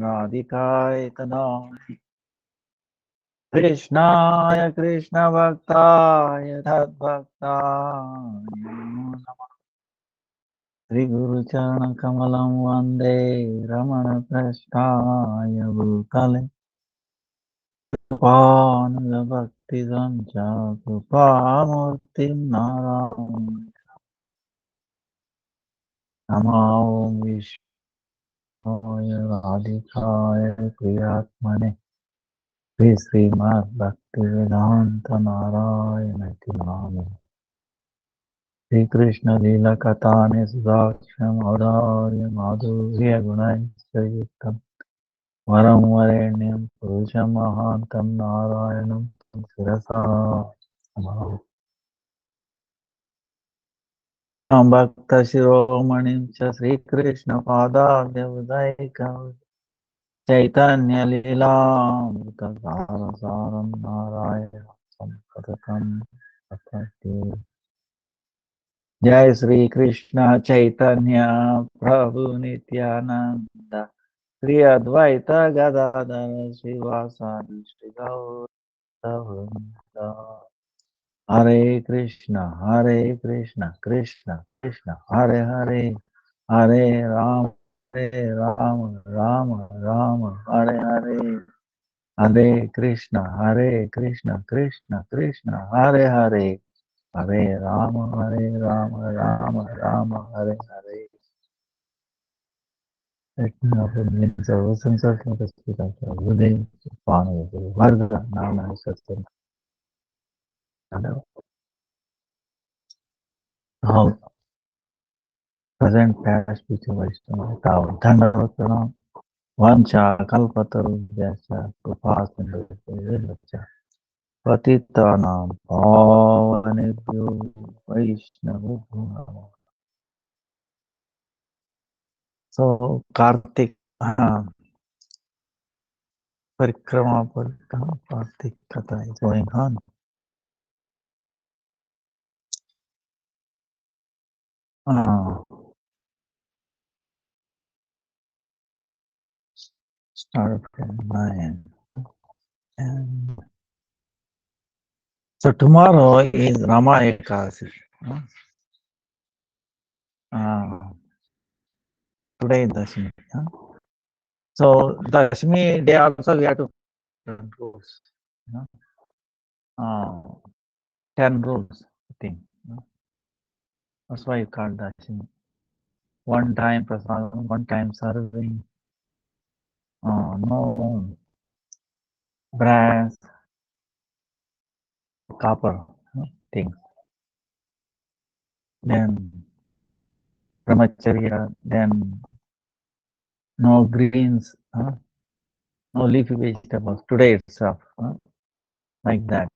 Radhikaya Tadai Krishnaya Krishna Bhaktaya Tad Bhaktaya Sri Guru Charana Kamalam Vande Ramana Prasthaya Bhutale Pāna Bhakti Sancha Krupamurti Narayana Namo Vishwaya Radhikaya Priyatmane Srimad Bhaktivedanta Narayana Tinami Sri Krishna Lila Katane Sudaksham Audaya Madhurya Gunai Sayuktam Varam Varenyam Purusham Mahantam Narayanam Sirasa Bhakta Shiromanim Cha Sri Krishna Pada Devadaika Chaitanya Lila Muktasara Saram Narayana Sampatakam Atati Jai Sri Krishna Chaitanya Prabhu Nityananda Sri Advaita Gadadara Srivasadi Sri Gauravaranda Hare Krishna Krishna Krishna Hare Hare Hare Rama Rama Rama Hare Hare Hare Krishna Krishna Krishna Hare Hare Hare Rama Rama Rama Hare Hare. Taking up the means of essence of the spirit of within Panu, Varga, Nama, Satsam. Now, present past future Vaishnava, Tao, Dhandavatana, Vancha, Kalpataru, Vyasa, Prapasana, Vilacha, Patitanam, Pavanebhyo, Vaishnava. So, Kartik, Parikrama Parikrama Kartik Katha is going on. Start from 9. And so tomorrow is Rama Ekadasi. Today is Dashmi. So Dashmi day also we have to 10 rules. 10 rules, I think. That's why you call Dashmi. One time prasadam, one time serving. No brass, copper things. Then brahmacharya, then no greens, no leafy vegetables today itself, like that.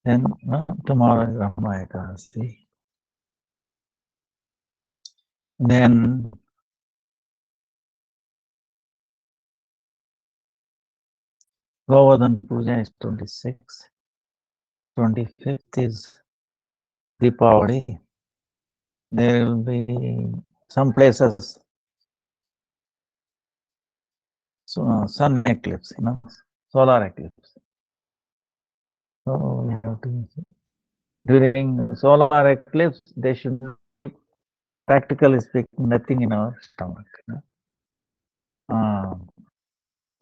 Then tomorrow is Rama Ekadasi. Then Govardhan Puja is 26. 25th is Deepavali. There will be some places sun eclipse, solar eclipse. So we have to, during solar eclipse, they should, practically speaking, nothing in our stomach.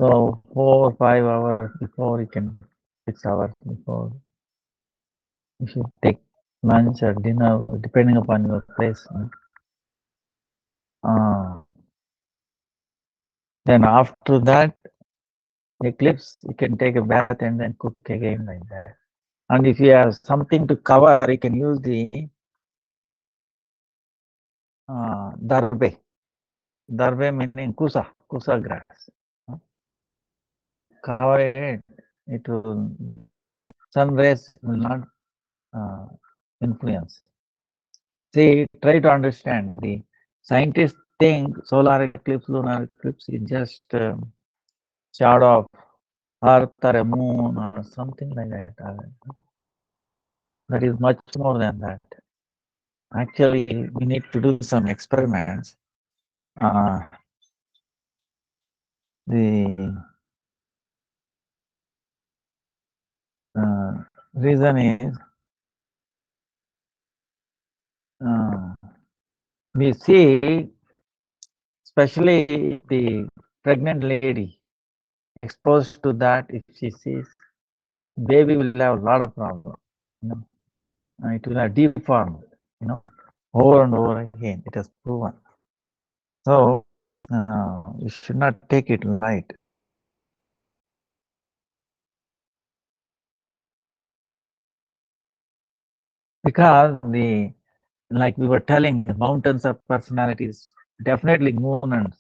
So 4 or 5 hours before, you can 6 hours before, you should take lunch or dinner, depending upon your place. Then after that eclipse, you can take a bath and then cook again like that. And if you have something to cover, you can use the darbe. Darbe meaning kusa grass. Cover it, it will, sun rays will not influence. See, try to understand. The scientists think solar eclipse, lunar eclipse is just shadow of Earth or a moon or something like that. That is much more than that. Actually, we need to do some experiments. Uh, the reason is uh, we see, especially the pregnant lady exposed to that, if she sees, baby will have a lot of problems. You know, it will have deformed. You know, over and over again, it has proven. So you should not take it light. Because like we were telling, the mountains of personalities, definitely moon and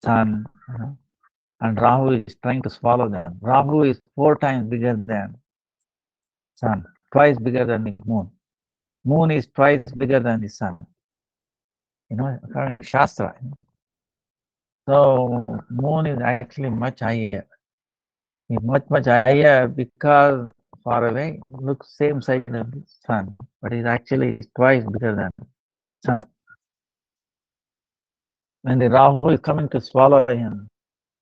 sun, you know, and Rahu is trying to swallow them. Rahu is 4 times bigger than sun, twice bigger than the moon. Moon is twice bigger than the sun. You know, according to Shastra. So moon is actually much higher. It's much higher because far away looks same size as the sun, but it's actually twice bigger than sun. When the Rahu is coming to swallow him,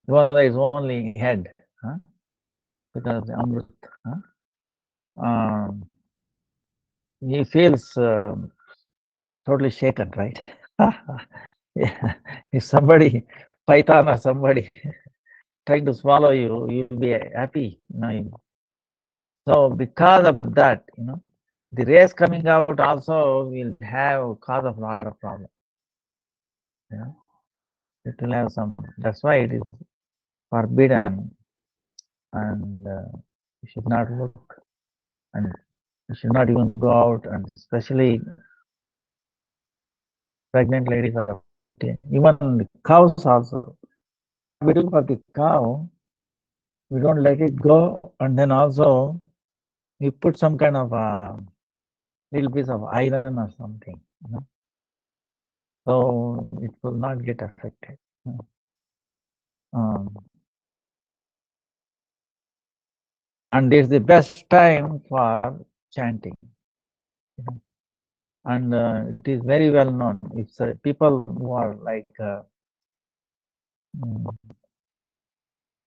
his only head, huh? Because the Amrit, huh? He feels totally shaken, right? Yeah. If somebody, Python or somebody trying to swallow you, you'll be happy. You know. So because of that, you know, the rays coming out also will have cause of a lot of problems. You know, it will have some. That's why it is forbidden, and you should not look, and you should not even go out, and especially pregnant ladies are even the cows also. We do for the cow, we don't let it go, and then also we put some kind of a little piece of iron or something, you know, so it will not get affected. Um, and it's the best time for chanting, you know, and it is very well known. It's people who are like,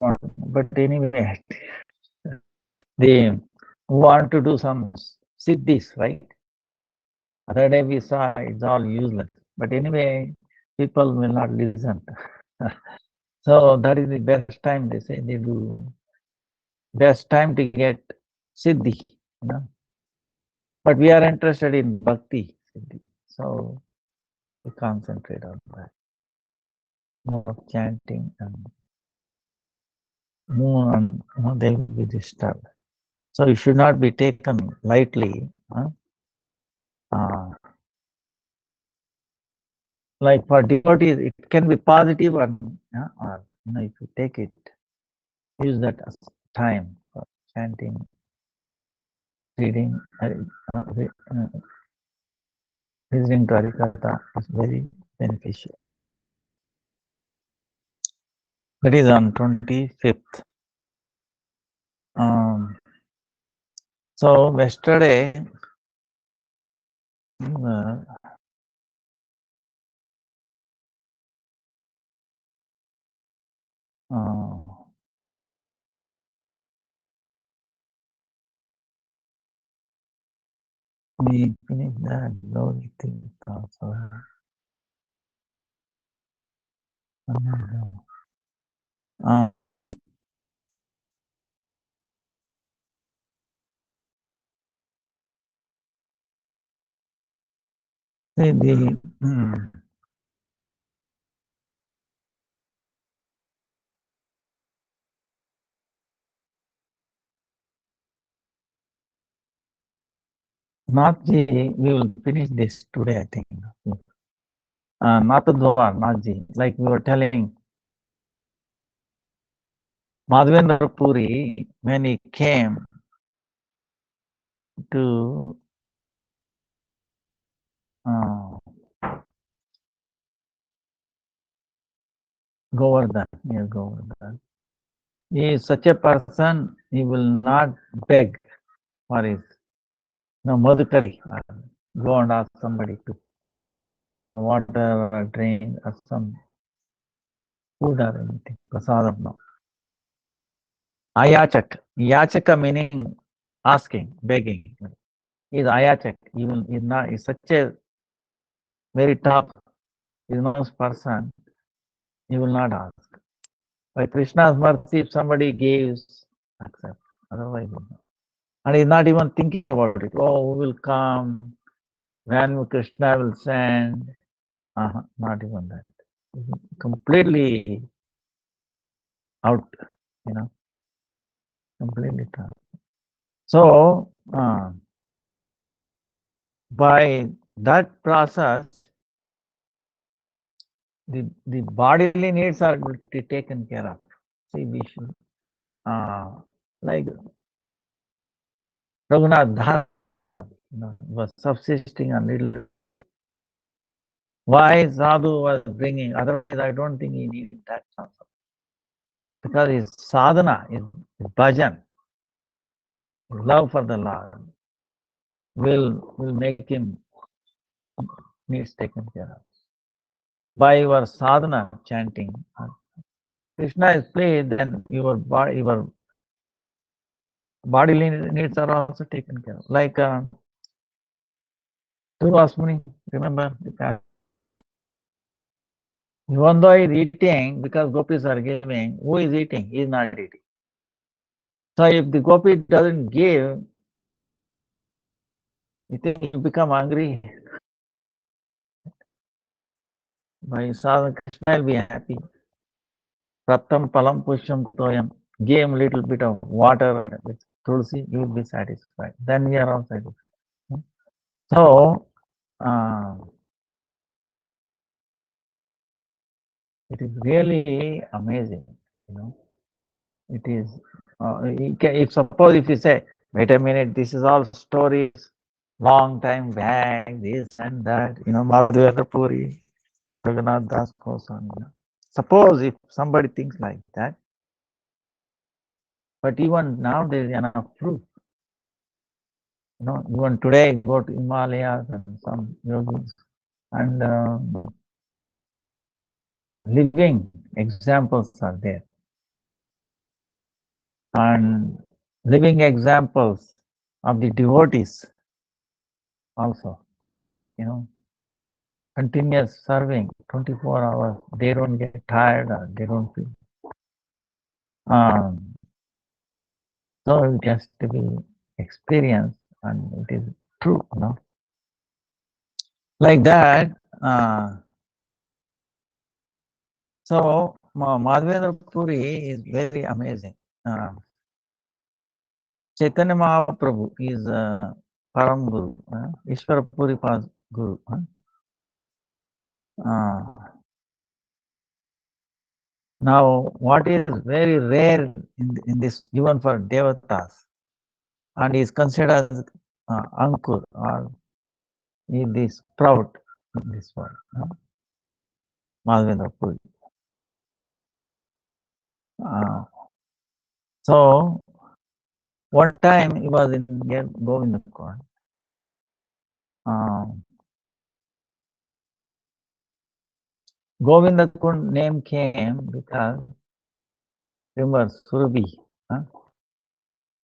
but anyway, they want to do some siddhis, right? Other day we saw it's all useless. But anyway, people will not listen. So that is the best time, they say, they do best time to get siddhi, you know. But we are interested in bhakti, siddhi. So we concentrate on that. More chanting and more on, you know, they will be disturbed. So it should not be taken lightly. Huh? Like for devotees, it can be positive or you know, if you take it, use that as time for chanting, reading, listening to Harikatha is very beneficial. That is on 25th. So yesterday, uh, we finished that glory thing also. Uh, the Nathji, we will finish this today, I think. Nathadwar, Nathji, like we were telling, Madhavendra Puri, when he came to Govardhan, near Govardhan, he is such a person, he will not beg for his Madhukari. go and ask somebody to water or drink or some food or anything. Prasadam no. Ayachak. Yachaka meaning asking, begging. He is ayachak. Even is not is such a very top, is most person. He will not ask. By Krishna's mercy, if somebody gives, accept. Otherwise, and he's not even thinking about it. Oh, who will come? When Krishna will send? Not even that. Completely out, completely out. So, by that process, the bodily needs are taken care of. See, we should, like Raghunath Dhar, was subsisting on little. Why Sadhu was bringing? Otherwise, I don't think he needed that also. Because his sadhana, his bhajan, his love for the Lord, will make him needs taken care of. By your sadhana chanting, Krishna is pleased, then your bodily needs are also taken care of. Like Durvasmuni, remember? Even though he is eating, because gopis are giving, who is eating? He is not eating. So if the gopi doesn't give, you think you become angry? By sadhana, Krishna will be happy. Pratam palam pusham toyam. Give him a little bit of water with tulsi, you will be satisfied. Then we are all satisfied. So, it is really amazing, It is, if suppose if you say, wait a minute, this is all stories, long time back, this and that, Madhvendra Puri, Raghunath Das Goswami. Suppose if somebody thinks like that, but even now there is enough proof. Even today, go to Himalayas and some yogis and living examples are there. And living examples of the devotees also, continuous serving 24 hours, they don't get tired or they don't feel. So it has to be experienced and it is true, Like that, so Madhvendra Puri is very amazing. Chaitanya Mahaprabhu is Param Guru, Ishvara Puri Guru. Now, what is very rare in this, even for Devatas, and is considered as Ankur, or is the sprout in this world, Madhvendra Puri. So, one time he was in Govindakund. Govindakund name came because, remember, Surabhi,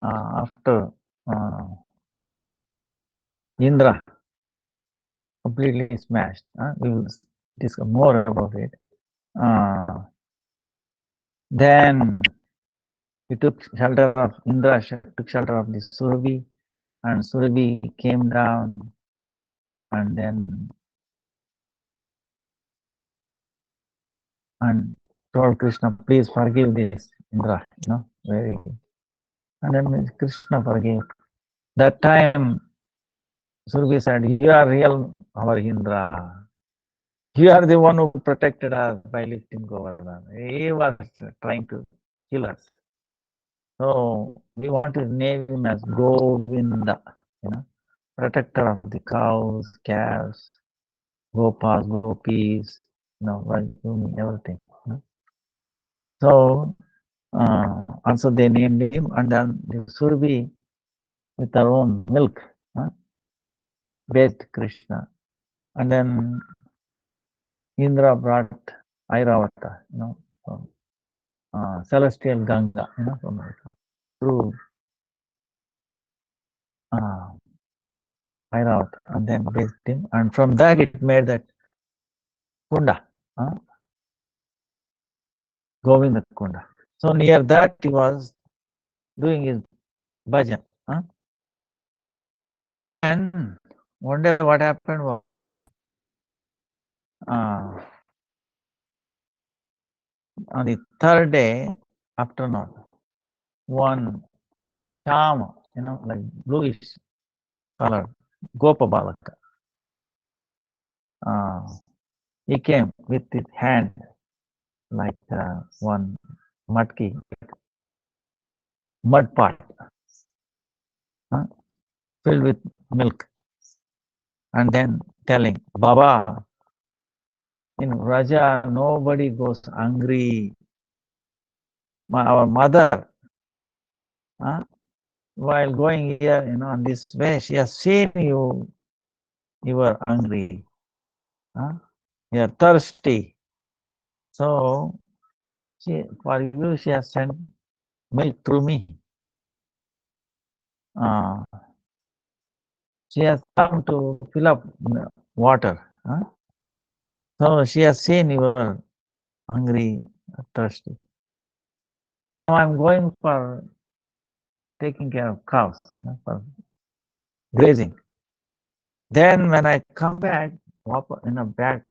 after Indra completely smashed. We will discuss more about it. Then he took shelter of Indra, took shelter of the Surabhi, and Surabhi came down, and then and told Krishna, please forgive this Indra, very. And then Krishna forgave. That time, Surabhi said, you are real, our Indra. You are the one who protected us by lifting Govardhan. He was trying to kill us. So we want to name him as Govinda, protector of the cows, calves, gopas, gopis, everything. So also they named him, and then the Surabhi with her own milk bathed Krishna. And then Indra brought Airavata, from celestial Ganga, from through uh, Airavata, and then bathed him. And from that it made that Kunda, Govinda Kunda. So near that he was doing his bhajan. And one day what happened was, on the third day afternoon, one Shama, like bluish color, Gopa Balaka, he came with his hand like one mudki, mud pot, filled with milk, and then telling, Baba, in Raja, nobody goes hungry. Our mother, while going here, on this way, she has seen you were hungry, you are thirsty. So, for you, she has sent milk through me. She has come to fill up water. So, she has seen you were hungry, thirsty. Now, I'm going for taking care of cows, for grazing. Then when I come back,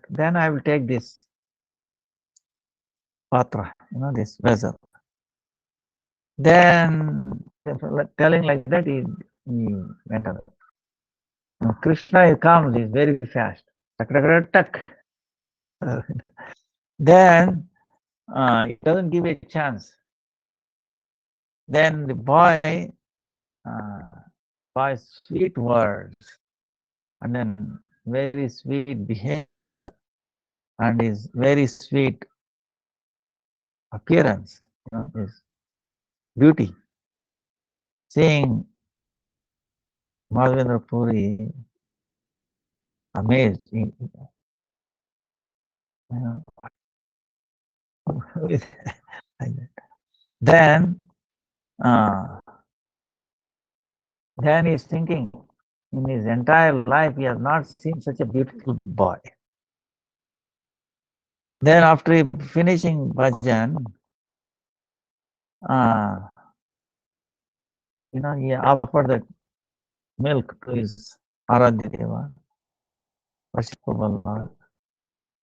then I will take this patra, this vessel. Then, telling like that, he went away. Now, Krishna comes, he's very fast. Then, he doesn't give a chance. Then the boy, sweet words, and then very sweet behavior, and his very sweet appearance, his beauty. Seeing Madhavendra Puri amazed, then he's thinking, in his entire life, he has not seen such a beautiful boy. Then after finishing bhajan, he offered that milk to his Aradhya Deva, worshipful Lord.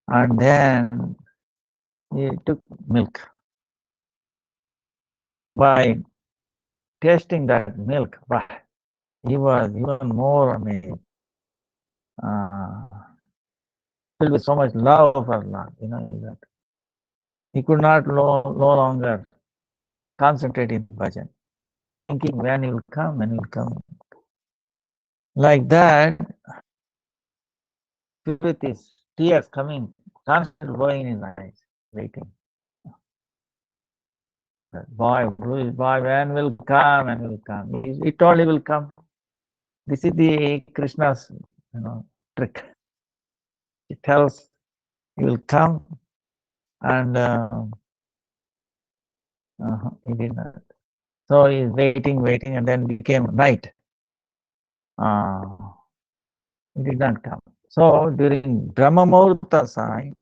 And then he took milk. By tasting that milk, he was even more amazed. Filled with so much love for Lord, that he could not no longer concentrate in bhajan, thinking when he will come, Like that, with his tears coming, constantly flowing in his eyes, waiting. Boy, when will come? He told he will come. This is the Krishna's, trick. He tells he will come, and he did not. So he's waiting, and then became night. He did not come. So during Brahma Muhurta time,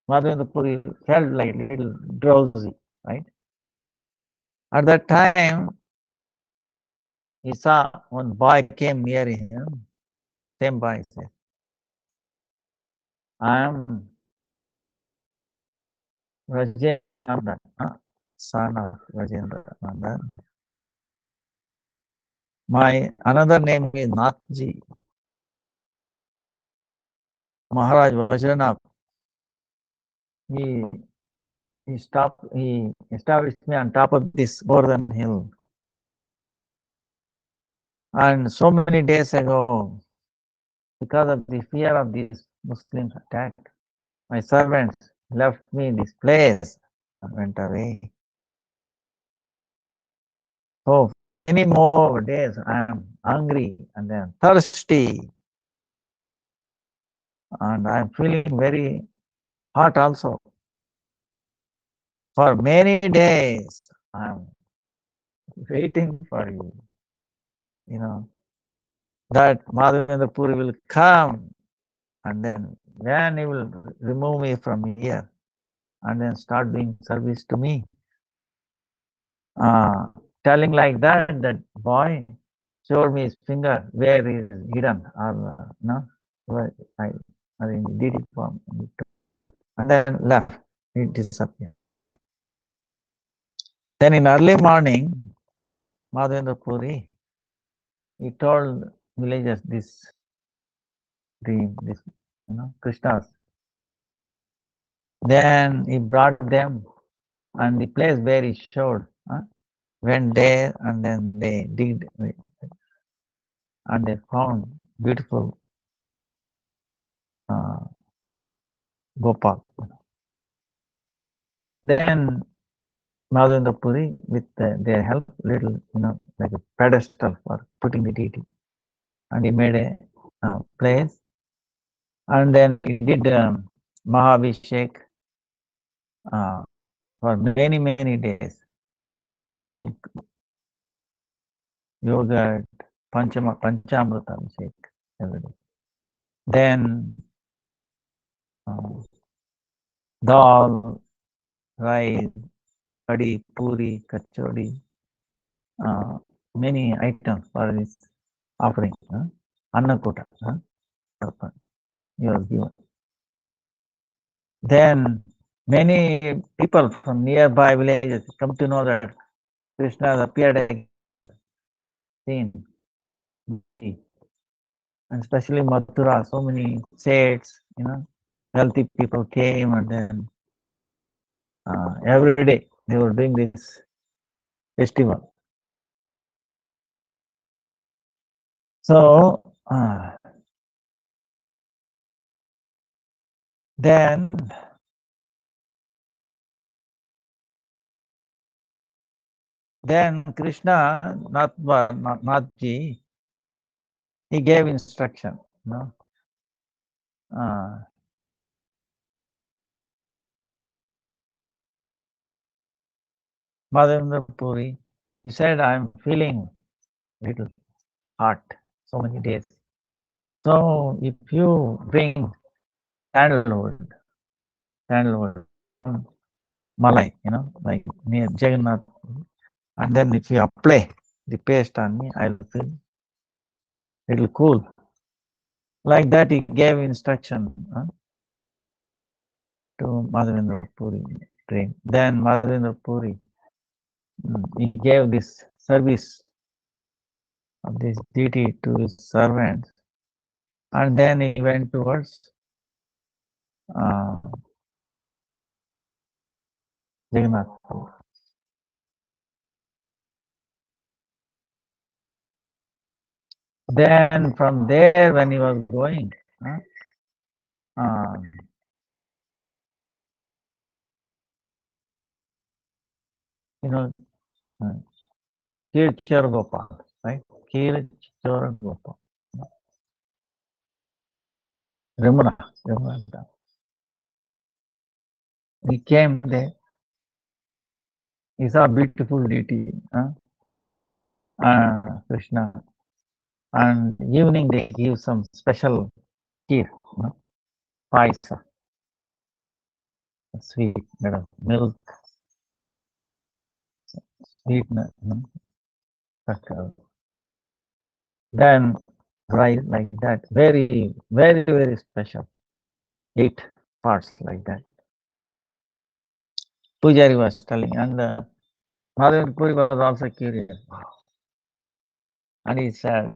Madhavendra Puri felt like a little drowsy, right? At that time, he saw one boy came near him. Same boy said, I am Rajendra Nandan, son of Rajendra Nandan. My another name is Nathji. Maharaj Vajranath. He established me on top of this Gordon hill. And so many days ago, because of the fear of these Muslims attack, my servants left me this place and went away. So many more days I am hungry and then thirsty, and I am feeling very hot also. For many days I am waiting for you. You know, that Madhavendra Puri will come, and then when he will remove me from here and then start doing service to me. Telling like that boy showed me his finger where he is hidden, or no, where I in the DD form, and then left. He disappeared. Then in early morning, Madhavendra Puri, he told villagers this dream, this Krishna's. Then he brought them, and the place where he showed went there, and then they digged, and they found beautiful Gopal. Then Madhavendra Puri, with their help, little, like a pedestal for putting the deity, and he made a place, and then he did Mahabhishek for many days. Yogurt, Panchamrita Abhishek every day. Then dal, rice, curry, puri, kachori, many items for this offering. Annakota, you are given. Then many people from nearby villages come to know that Krishna has appeared again, seen, and especially Mathura, so many saints, healthy people came, and then every day they were doing this festival. So then Krishna, Nathji, he gave instruction. Madhavendra Puri, he said, I'm feeling little hot so many days. So if you bring sandalwood, malai, like near Jagannath, and then if you apply the paste on me, I'll feel little cool. Like that, he gave instruction to Madhavendra Puri. Then Madhavendra Puri, he gave this service of this deity to his servants, and then he went towards Jagannath. Then from there, when he was going, Kirchar Gopal, right? Kirchar Gopal. Ramana. He came there. He saw beautiful deity, Krishna. And evening they give some special kheer, paisa, sweet, milk, sweetness. Then rice like that, very special. 8 parts like that. Pujari was telling, and Madhavendra Puri was also curious. And he said,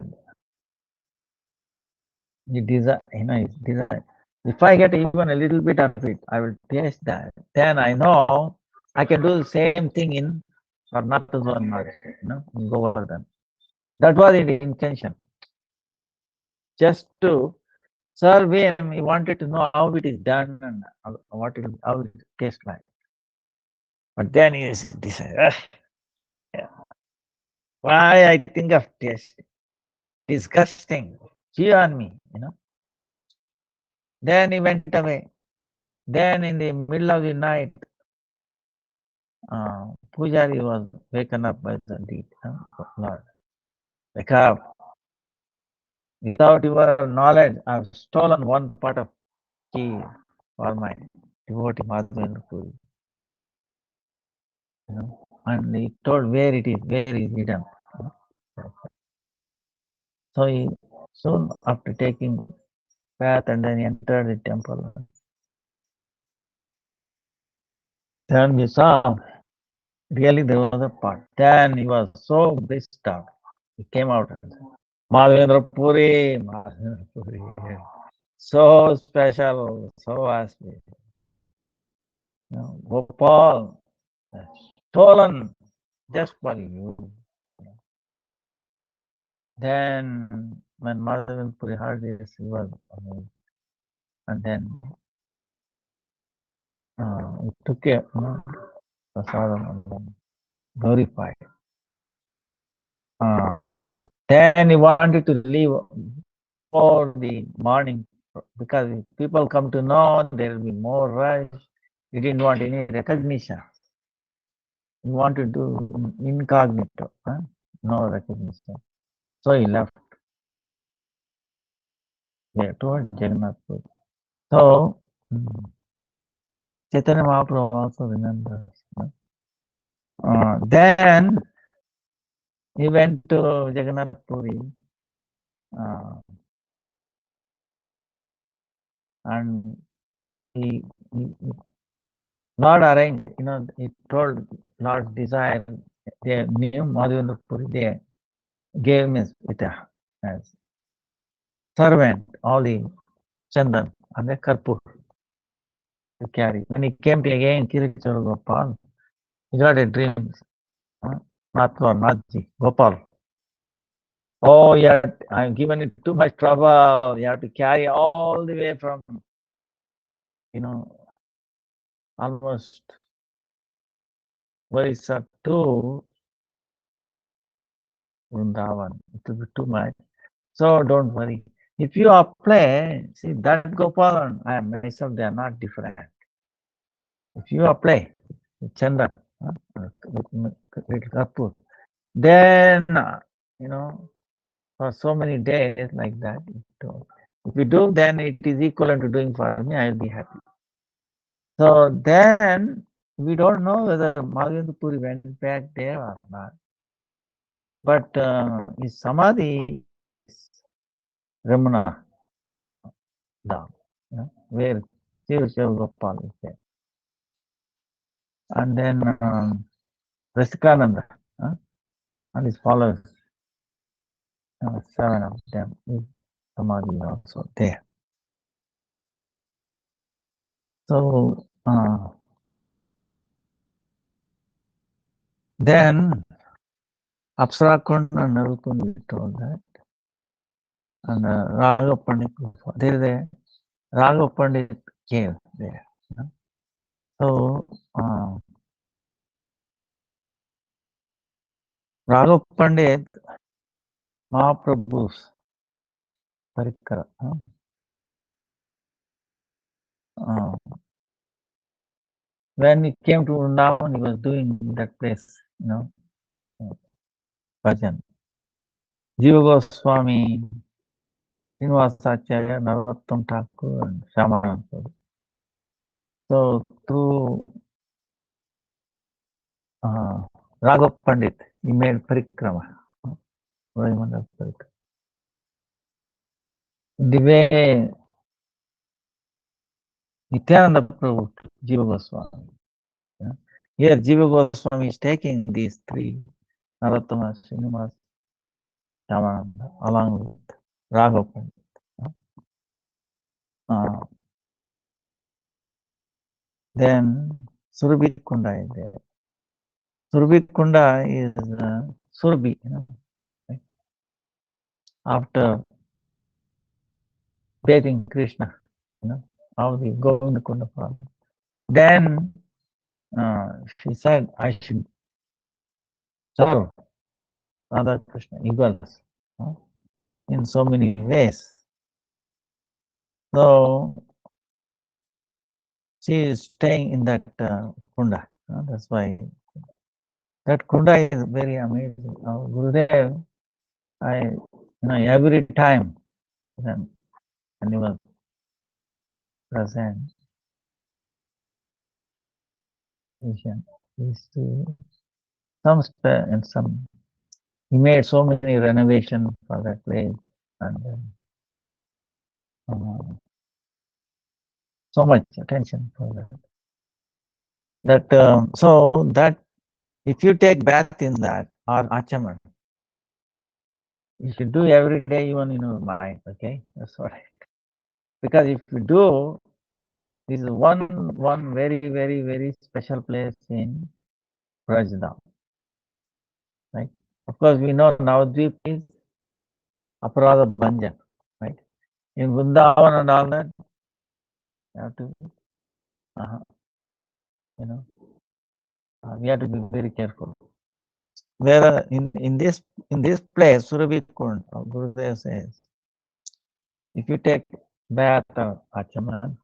he desire, if I get even a little bit of it, I will taste that. Then I know I can do the same thing in or not to one in Govardhan. That was his intention. Just to serve him, he wanted to know how it is done and how it tastes like. But then he decided, Why I think of this? Disgusting. Chew on me, Then he went away. Then in the middle of the night, Pujari was waken up by the deed. Lord, wake up. Without your knowledge, I've stolen one part of key for my devotee Madhavendra Puri. And he told where it is, where is hidden. So he soon after taking bath and then entered the temple. Then we saw really there was a part. Then he was so blissed out. He came out and said, Madhavendra Puri, Madhavendra Puri. So special, so auspicious. Gopal, stolen just for you. Then when Madhavendra Puri heard this, he was amazed. And then he took a prasadam and then glorified. Then he wanted to leave for the morning because if people come to know, there will be more rush. He didn't want any recognition. He wanted to do incognito, no recognition. So he left. They told Jagannath Puri. So Chaitanya Mahaprabhu also remembers. Then he went to Jagannath Puri and he Lord arranged, he told Lord's desire, they knew Madhavendra Puri, they gave him as servant all the chandan and the karpur to carry. When he came to again Kirichara Gopal, he got a dream, Nathji, Gopal. Oh, yeah, I've given it too much trouble. You have to carry all the way from, almost Orissa to Vrindavan. It will be too much. So don't worry. If you apply, see that Gopal and I myself, they are not different. If you apply Chandra, little Kapur, then, for so many days like that, if you do, then it is equivalent to doing for me, I will be happy. So then, we don't know whether Madhavendra Puri went back there or not. But his Samadhi is Ramana down, where Shiva Gopal is there. And then Rasikananda and his followers, 7 of them, is Samadhi also there. So then Apsara Kund and Narukund we told that. And Raghav Pandit, there is a Raghav Pandit cave there. So Raghav Pandit, Mahaprabhu's Parikara. When he came to Vrindavan, he was doing that place, bhajan. Jiva Goswami, Srinivasacharya, Narottam Thakur, and Shyamananda. So through Raghav Pandit, he made parikrama. The way Nityananda Prabhu, Jiva Goswami. Here Jiva Goswami is taking these 3, Narottama, Srinivas, Shyamananda, along with Raghav Pandit. Then Surabhi Kunda is there. Surabhi Kunda is Surabhi, right? After bathing Krishna, how the Govinda Kunda Prabhu. Then she said, I should serve Radha Krishna, Yugals, in so many ways. So she is staying in that kunda. That's why that kunda is very amazing. Gurudev, every time when he was present, is to some he made so many renovations for that place and so much attention for that. So that if you take bath in that or achaman, you should do every day even in your mind. Okay, that's what. Because if you do, this is one very special place in Rajadam, right? Of course, we know Navadvip is Aparada Bhanjan, right? In Vrindavan and all that, you have to, we have to be very careful. Where in this place, Surabhi Kund, Gurudev says, if you take bath or achaman,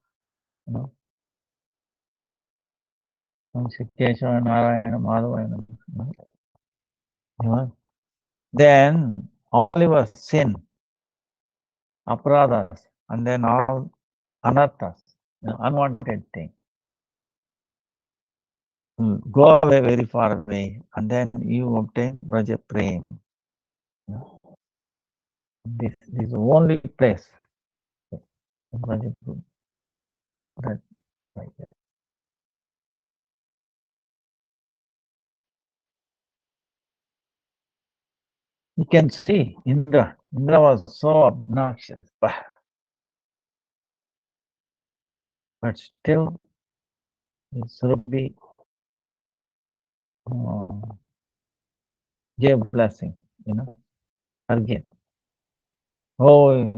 Shikeshwara, Narayana, Madhavayana, then all your sin, apradhas, and then all anarthas, unwanted thing, go away very far away, and then you obtain Braja Prem. This is the only place. That, like that. You can see Indra. Indra was so obnoxious, but still, Surabhi gave blessing, again. Oh,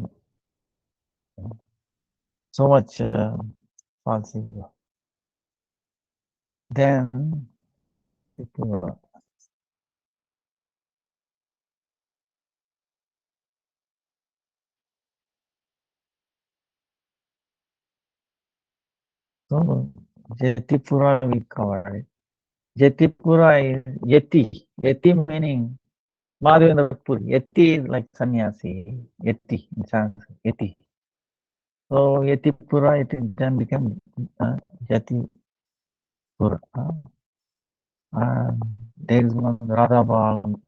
so much falsity. Then people, so Jetipura we covered it. Jetipura is Yeti. Yeti meaning Madhavendrapur. Yeti is like sannyasi. Yeti in Sanskrit. Yeti. So Yetipura, it then became Jetipura. There is one Radhabal.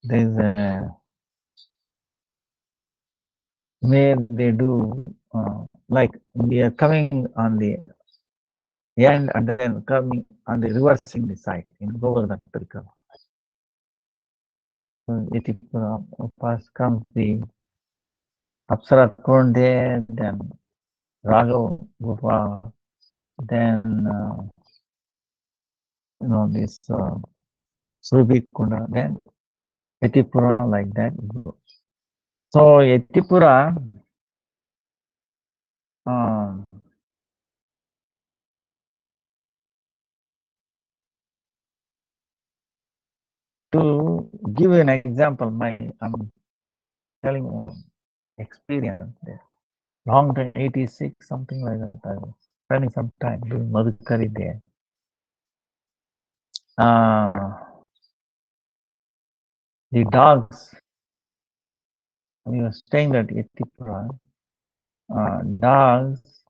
There is a where they do like we are coming on the end and then coming on the reversing the side in Govardhan Parikama. So Yetipura first comes the Apsara Konde, then Raghav Gufa, then this Surabhi Kunda, then Yetipura like that. So Yetipura to give an example, I'm telling experience there. Long time, 86, something like that. I was spending some time doing Madhukari there. The dogs, we were staying at Yetipura, dogs,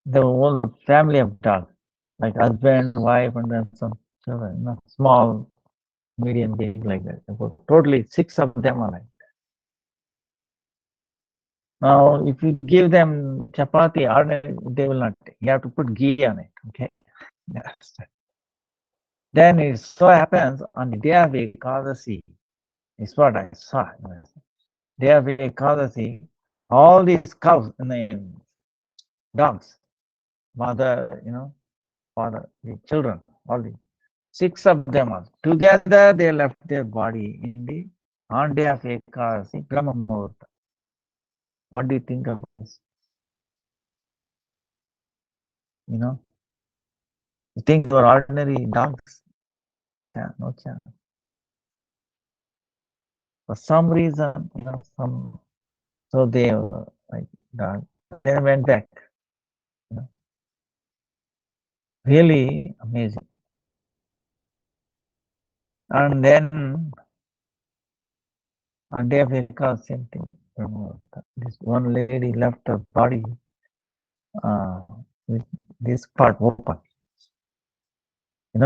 the whole family of dogs, like husband, wife, and then some children, small, medium, big, like that. Totally 6 of them are like that. Now, if you give them chapati, they will not take. You have to put ghee on it, okay? Yes. Then it so happens on the day of Ekadasi, is what I saw. Day of Ekadasi, all these cows, dogs, mother, father, the children, all the 6 of them are together. They left their body in the on day of Ekadasi, Brahma Muhurta. What do you think of this? You think they were ordinary dogs? Yeah, no chance. For some reason, so they were like dog. Then went back. You know, really amazing. And then on day of Ekadashi, same thing. This one lady left her body with this part open.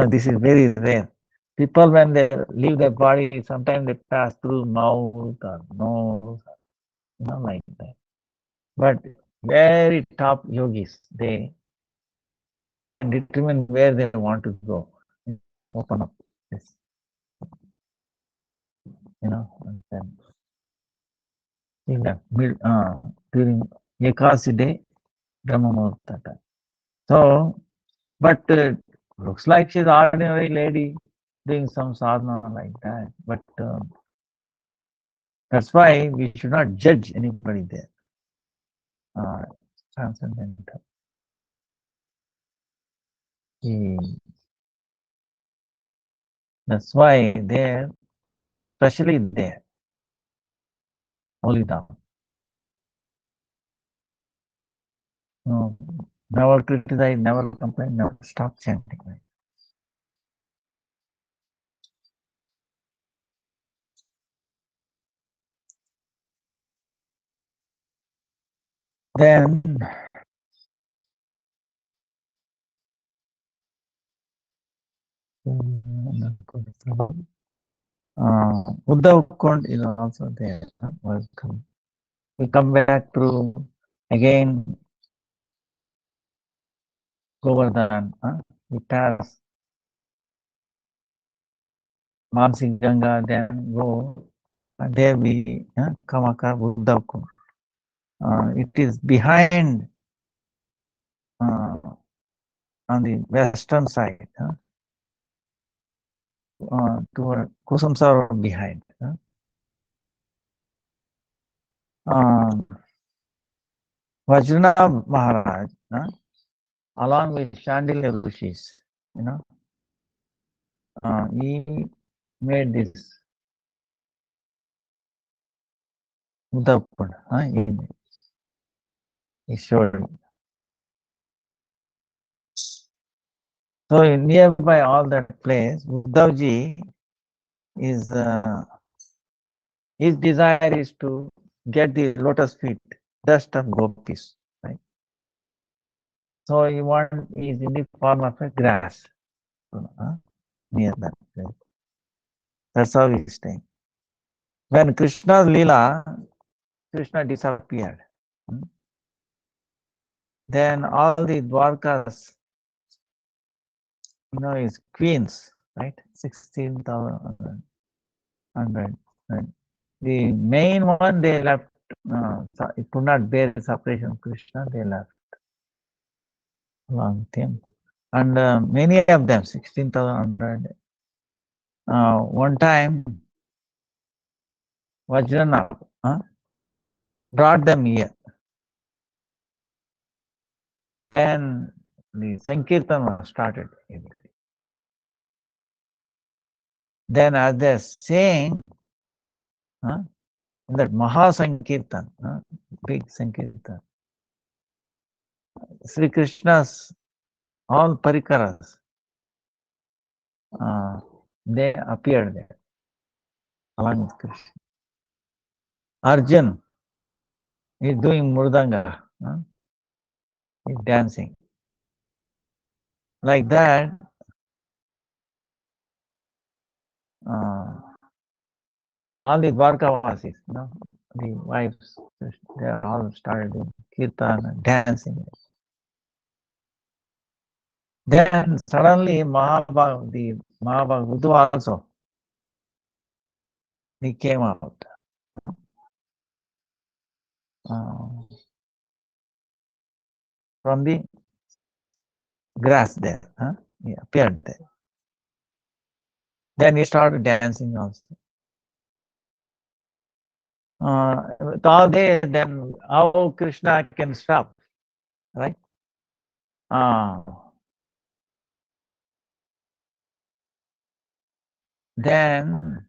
This is very rare. People, when they leave their body, sometimes they pass through mouth or nose, like that. But very top yogis, they determine where they want to go. Open up this, and then during Ekasi day, Brahma Muhurta time. So, but looks like she's an ordinary lady doing some sadhana like that. But that's why we should not judge anybody there. Transcendental. That's why there, especially there, holy down. Never criticize, never complain, never stop chanting. Then Uddhav Kund is also there. Welcome. We come back through again Govardhan. We pass Mansi Ganga, then go, and there we come across Uddhav Kund. It is behind on the western side, toward Kusum Sarovar behind. Vajranath Maharaj, along with Chandilya Rishis, he made this Uddhav Kund. He showed. So nearby all that place, Uddhavji is his desire is to get the lotus feet dust of gopis, right? So he is in the form of a grass near that place. That's how he's staying. When Krishna's Leela, Krishna disappeared. Then all the Dwarkas, his queens, right? 16,000. Right? The main one they left. It could not bear the separation of Krishna. They left along with him, and many of them, 16,000. One time, Vajranath brought them here, and the Sankirtan was started. Then, as they're saying, in that Maha Sankirtan, big Sankirtan, Sri Krishna's all parikaras, they appeared there along with Krishna. Arjun is doing murdanga, he's dancing. Like that, all the Dwarkavasis, the wives, they all started doing kirtan and dancing. Then suddenly the Mahabag Uddhava also, he came out. From the grass there, he appeared there. Then he started dancing also. With all this, then how Krishna can stop, right? Then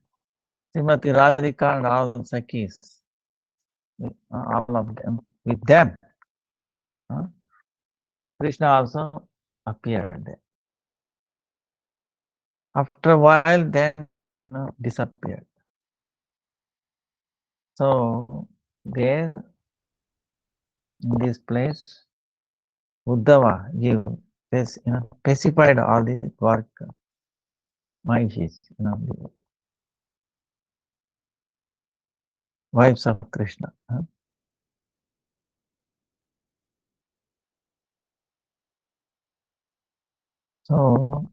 Srimati Radhika and all Sakhis, all of them, with them, Krishna also appeared there. After a while, then disappeared. So there, in this place, Uddhava specified all this work, Mahishis, the wives of Krishna. So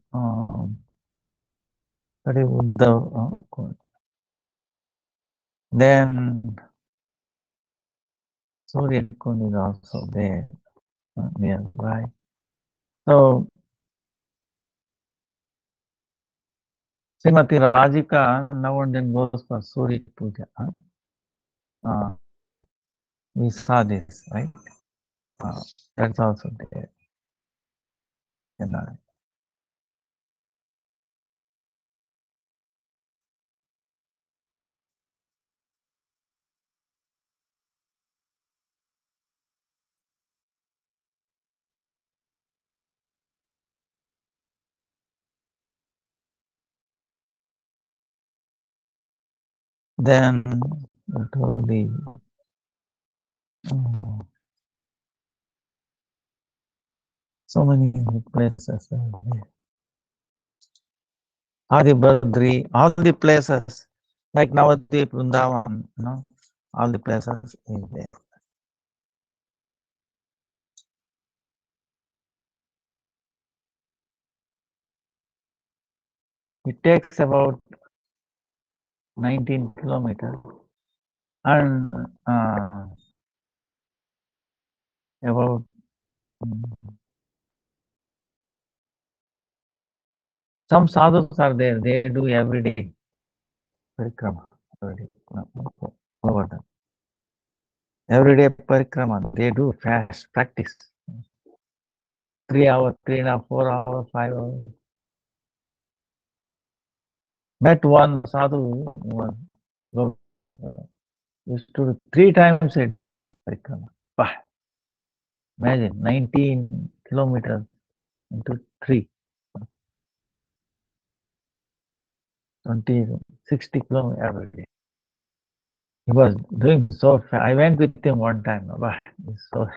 that is Uddhava. Then Surya Kund is also there nearby. So Srimati Radhika now and then goes for Surya Puja. We saw this, right? That's also there. Then totally so many places. Adibadri, all the places like Navadvip, Vrindavan, all the places is there. It takes about 19 kilometers and about some sadhus are there. They do every day parikrama. Every day parikrama. They do fast practice. 3 hours, 3.5, 4 hours, 5 hours. Met one sadhu used to do 3 times a day parikrama. Imagine 19 kilometers into 3. 60 kilometers every day. He was doing so fast. I went with him one time, but it's so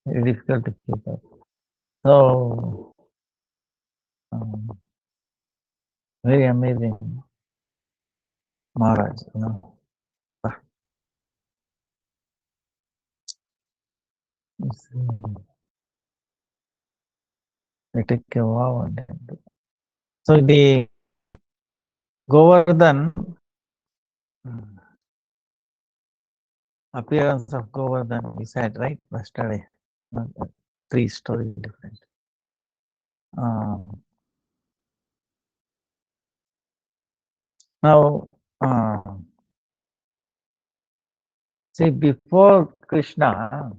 very difficult to keep up. So, very amazing Maharaj, They take a vow on them. So the Govardhan, appearance of Govardhan, we said, right, yesterday, 3 stories different. Now, see, before Krishna,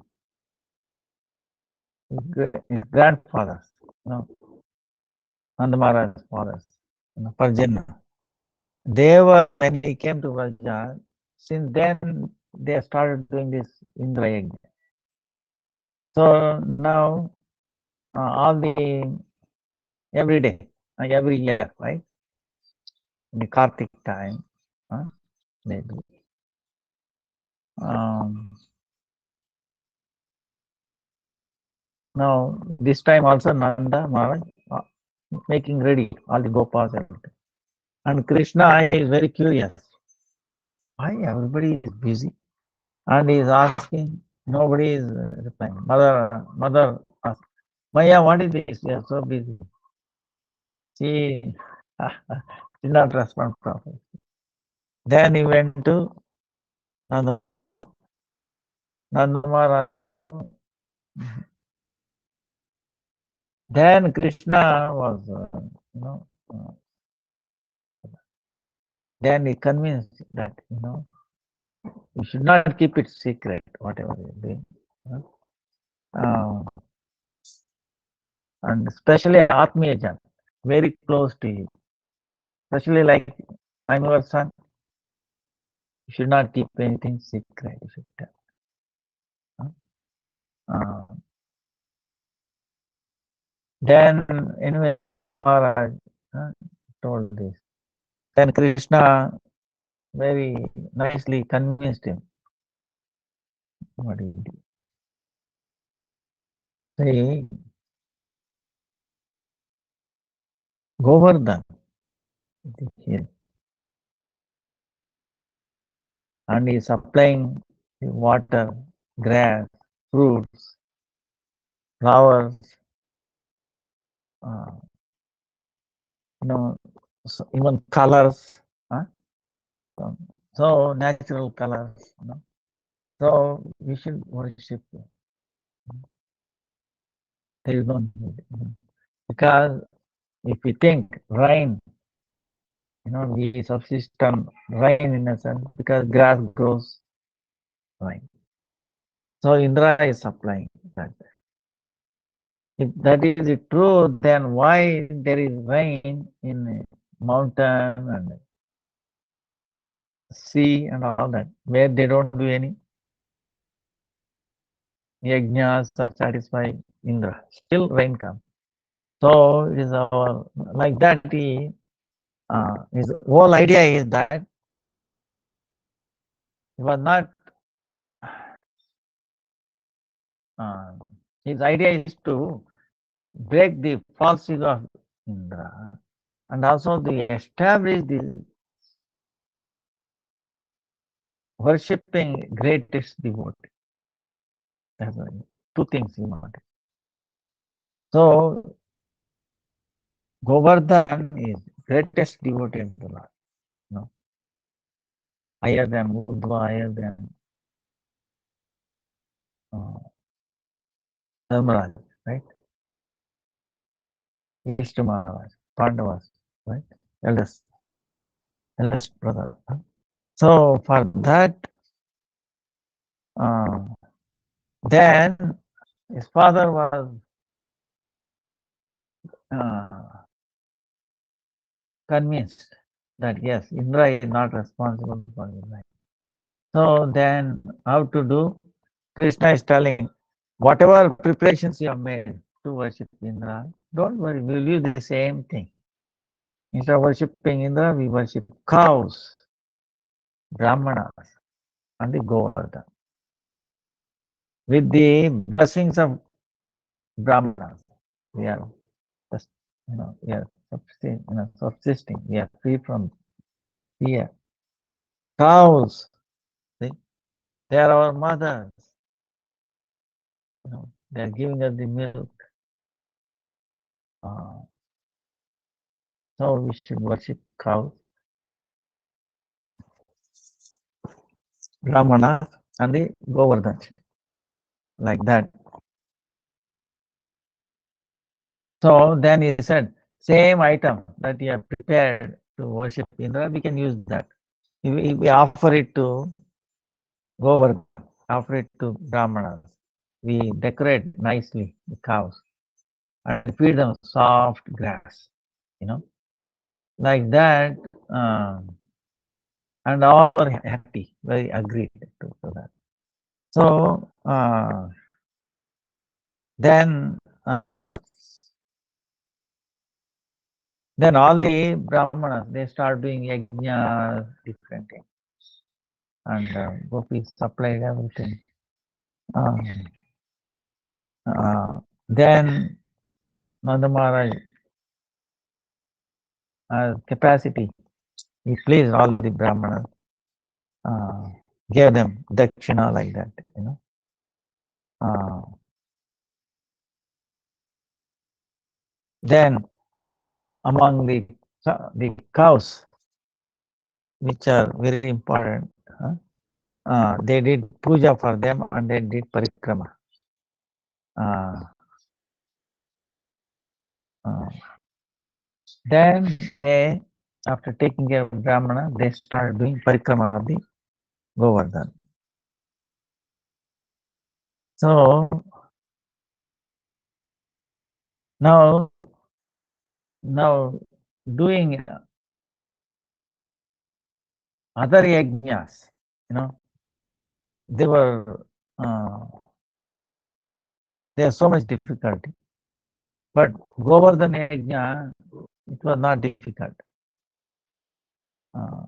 his grandfathers, Nanda Maharaj's fathers, Parjanya, they were, when he came to Vraja, since then they started doing this Indra Yajna. So now, all the, every day, every year, right? In the Kartik time, maybe. Now, this time also Nanda Maharaj making ready all the Gopas. And Krishna is very curious. Why everybody is busy? And he is asking, nobody is replying. Mother asked, Maya, what is this? We are so busy. She did not respond properly. Then he went to Nanda Maharaj. Then Krishna was, then he convinced that, you should not keep it secret, whatever you're doing. And especially Atmiyajan, very close to you. especially like I'm your son. You should not keep anything secret. You should tell. Uh, then anyway, Maharaj told this. Then Krishna very nicely convinced him. What he did. See, Govardhan, the hill, and he is supplying the water, grass, fruits, flowers, uh, you know, so even colors, huh? So natural colors, you know. So we should worship. There is no need, because if we think rain, we subsist on rain in a sense because grass grows rain. So Indra is supplying that. If that is true, then why there is rain in mountain and sea and all that, where they don't do any yajnas to satisfy Indra? Still rain comes. So it is our like that. His whole idea is that he was not. Uh, his idea is to break the falsehood of Indra and also to establish the worshipping greatest devotee. That's why two things he wanted. So Govardhan is greatest devotee of the Lord. No, higher than Uddhava, higher than uh, Dharmaraj, right? Vishnu Maharaj, Pandavas, right? Eldest brother. So for that, uh, then his father was uh, convinced that yes, Indra is not responsible for his life. So then how to do? Krishna is telling, whatever preparations you have made to worship Indra, don't worry, we will use the same thing. Instead of worshipping Indra, we worship cows, Brahmanas, and the Govardhan. With the blessings of Brahmanas, we are just, we are subsisting, we are free from fear. Cows, see, they are our mothers. They are giving us the milk. Uh, so we should worship cows, Brahmana, and the Govardhan, like that. So then he said, same item that you have prepared to worship Indra, we can use that. If we offer it to Govardhan, offer it to Brahmanas. We decorate nicely the cows and feed them soft grass, like that. And all are happy, very agreed to that. So then all the Brahmanas, they start doing yajna, different things, and gopis supplied everything. Then Nanda Maharaj has capacity. He pleased all the Brahmanas, gave them dakshina like that, Then among the cows, which are very important, they did puja for them and they did parikrama. Then they, after taking care of Brahmana, they started doing parikrama of the Govardhan. So now doing other yajnas, they were, there's so much difficulty. But Govardhan yajna, it was not difficult. Uh,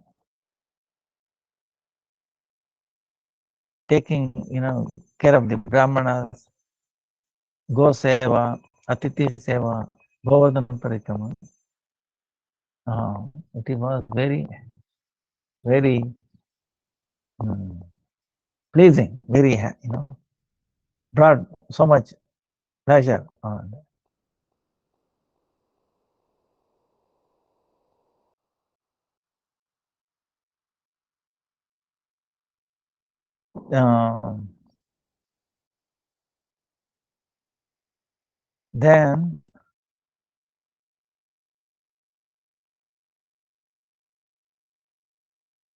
taking, care of the Brahmanas, Go Seva, Atiti Seva, Govardhan Parikrama. It was very, very pleasing, very, brought so much pleasure. Then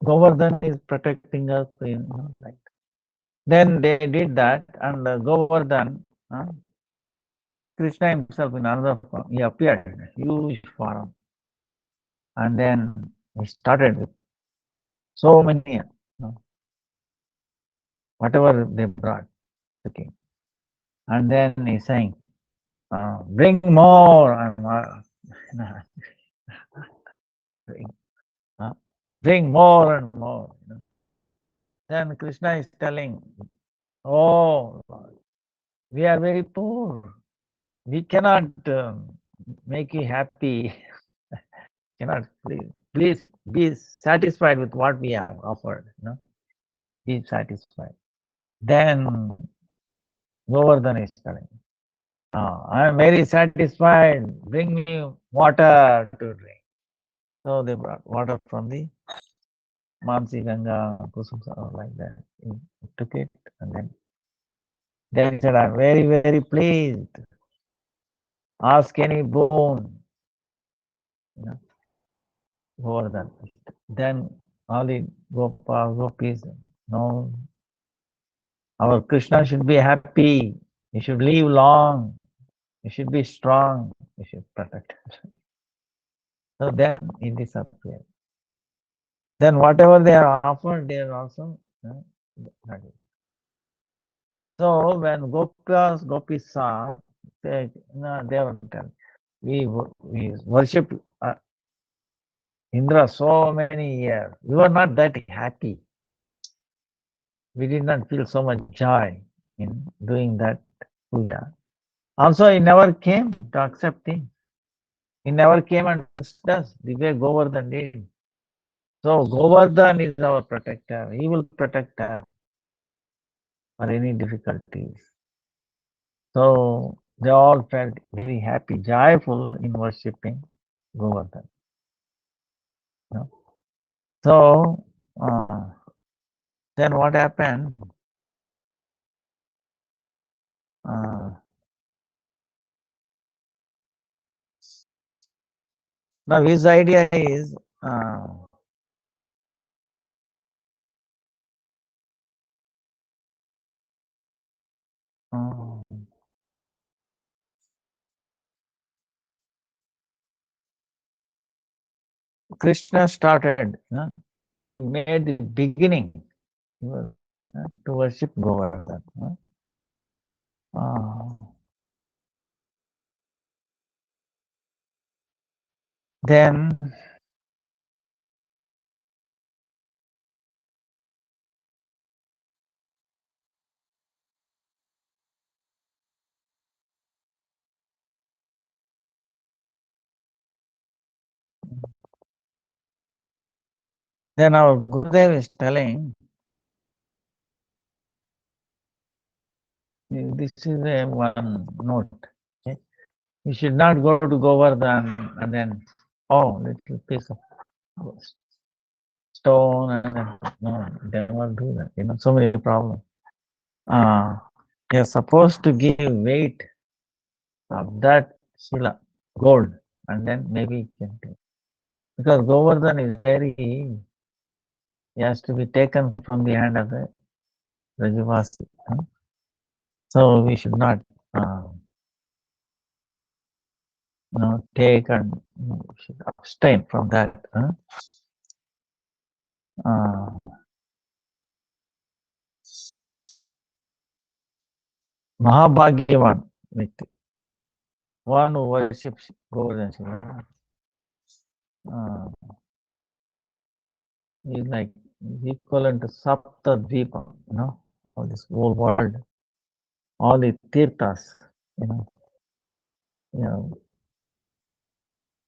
Govardhan is protecting us, like. Then they did that, and Govardhan, Krishna himself in another form, he appeared in a huge form, and then he started with so many, whatever they brought, the king, and then he's saying, "Bring more," and bring more and more. Then Krishna is telling, "Oh, we are very poor. We cannot make you happy. Cannot, please be satisfied with what we have offered. Be satisfied." Then Govardhan is telling, "I am very satisfied. Bring me water to drink." So they brought water from the Mansi Ganga, Kusum, like that. He took it, and then he said, "I'm very, very pleased. Ask any boon." Govardhan. Then all the gopis, no, our Krishna should be happy. He should live long. He should be strong. He should protect us. So then he disappeared. Then whatever they are offered, they are also ready. So when gopis saw, they were telling, we worship Indra so many years. We were not that happy. We did not feel so much joy in doing that puja. Also, he never came to accept him. He never came and trusted us the way Govardhan did. So Govardhan is our protector. He will protect us for any difficulties. So they all felt very happy, joyful in worshipping Govardhan. So then what happened? Now his idea is Krishna started, made the beginning to worship Govardhan. Then our Gurudeva is telling, this is a one note. Okay? You should not go to Govardhan and then, little piece of stone, and then, no, they won't do that. So many problems. You're supposed to give weight of that Srila, gold, and then maybe you can take. Because Govardhan is he has to be taken from the hand of the Rajavasi. So we should not take and we should abstain from that. Mahabhagyavan, one who worships Govardhan Shiva, is like equivalent to Sapta Dvipa, all this whole world, all the tirthas, you know,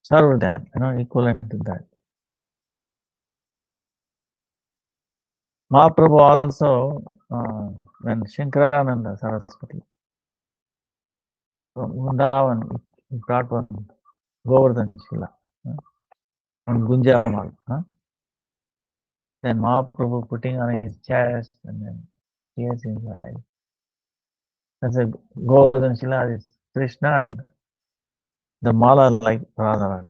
serve them, equivalent to that. Mahaprabhu also, when Shankarananda Saraswati from Vrindavan, he brought one Govardhan Shila on Gunjamal. Then Mahaprabhu putting on his chest and then tears in his eyes. That's a Govardhan Shila is Krishna, the mala like Radharani.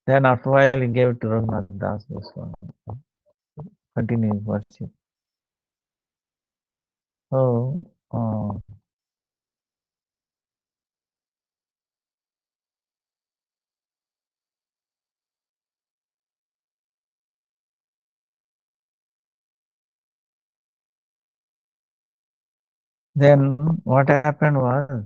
Then after a while he gave it to Raghunath Das Goswami. Continue his worship. So, then what happened was,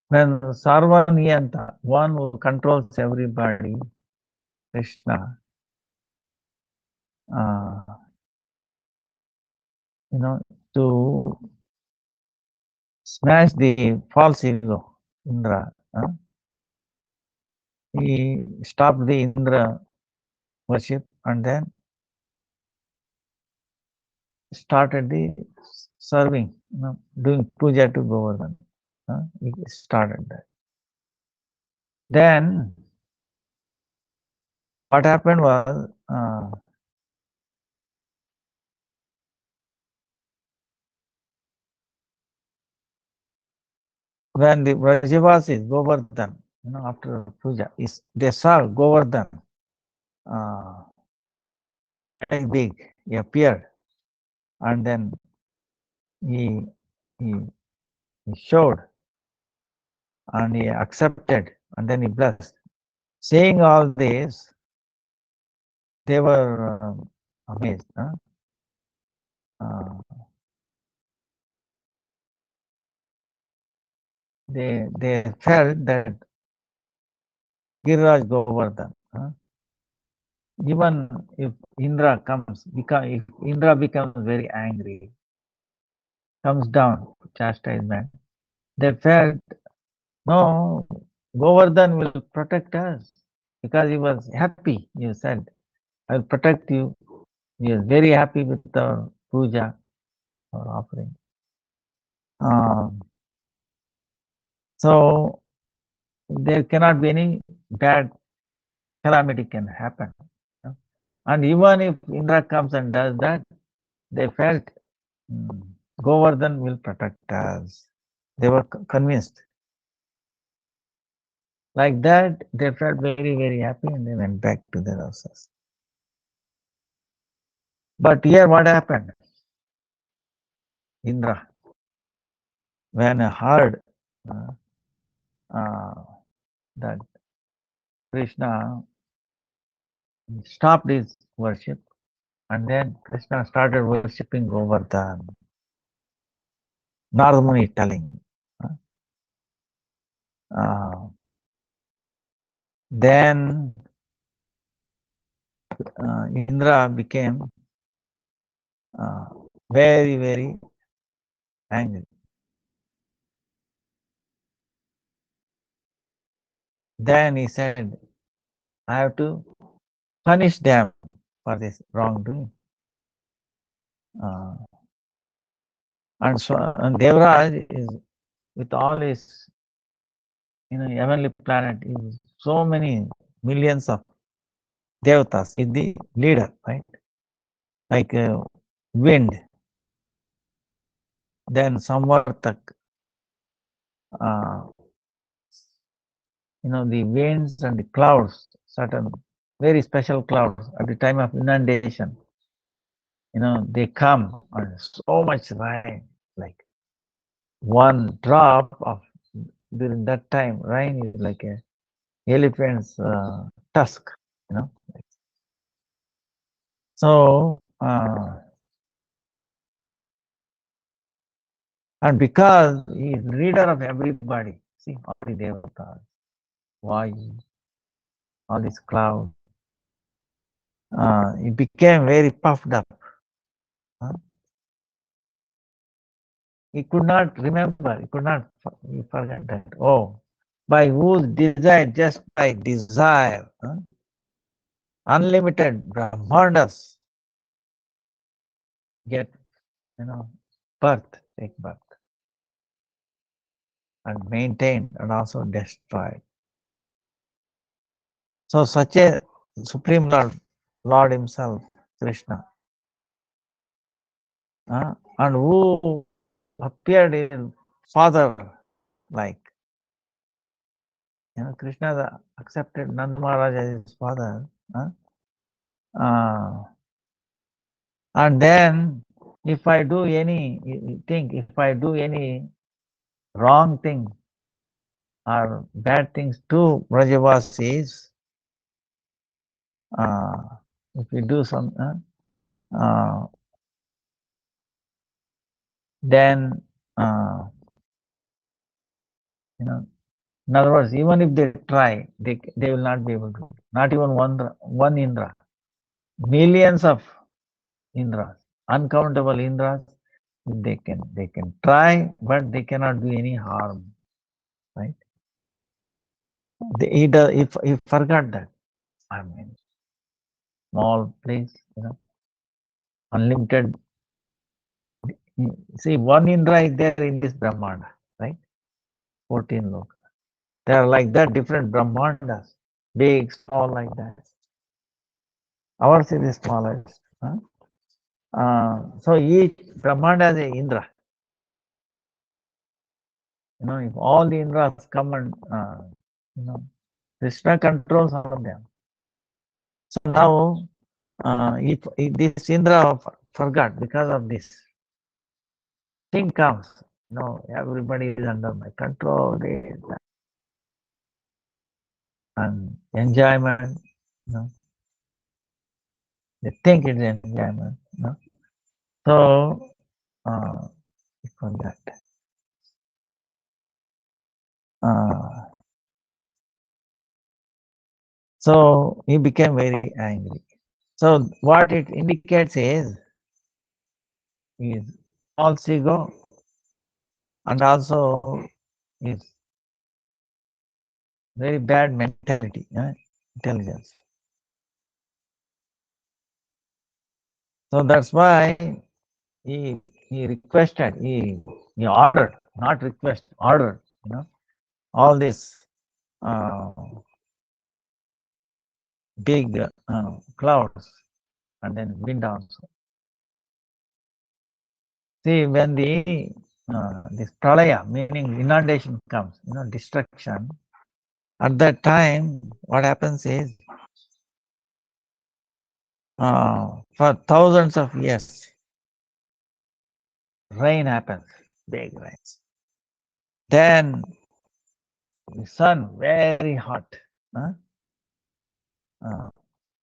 when Sarvaniyanta, one who controls everybody, Krishna, to smash the false ego, Indra, he stopped the Indra worship and then started the serving, doing puja to Govardhan. He started that. Then what happened was, when the Vrajavasis, Govardhan, after puja, they saw Govardhan very big, he appeared, and then he showed, and he accepted, and then he blessed. Seeing all this, they were amazed. They felt that Giriraj Govardhan, even if Indra if Indra becomes very angry, comes down to chastisement, they felt, no, Govardhan will protect us because he was happy. He said, I will protect you. He was very happy with the puja or offering. So there cannot be any bad calamity can happen. And even if Indra comes and does that, they felt Govardhan will protect us. They were convinced. Like that, they felt very, very happy and they went back to their houses. But here what happened? Indra, when he heard that Krishna stopped his worship and then Krishna started worshipping Govardhan. Narmani telling. Then Indra became very, very angry. Then he said, I have to punish them for this wrongdoing. And Devraj is, with all his heavenly planet, is so many millions of devatas, is the leader, right? Like wind, then Samvartak, the winds and the clouds, certain very special clouds at the time of inundation, they come and so much rain, like one drop of during that time, rain is like a elephant's tusk, you know. So, and because he is leader of everybody, see all the devatas, Vayu, all these clouds, he became very puffed up. He could not remember, he forgot that. Oh, by whose desire, just by desire, unlimited Brahmandas get, birth, take birth, and maintained and also destroyed. So such a Supreme Lord himself, Krishna, and who appeared in father like, Krishna accepted Nanda Maharaj as his father, and then if I do if I do any wrong thing or bad things to Brajavasis, if we do some, then, in other words, even if they try, they will not be able to. Not even one Indra. Millions of Indras, uncountable Indras, they can try, but they cannot do any harm, right? He forgot that. I mean, small place, unlimited. See, one Indra is there in this Brahmanda, right? 14 lokas. They are like that, different Brahmandas, big, small, like that. Ours is the smallest. So each Brahmanda is an Indra. If all the Indras come and, Krishna controls all of them. So now, if this Indra forgot because of this, thing comes, everybody is under my control, and enjoyment, they think it's enjoyment, So, from that. So he became very angry. So what it indicates is false ego and also is very bad mentality, intelligence. So that's why he requested, he ordered, not request, ordered, all this big clouds and then wind also. See, when this pralaya, meaning inundation comes, destruction, at that time, what happens is, for thousands of years, rain happens, big rains. Then the sun very hot,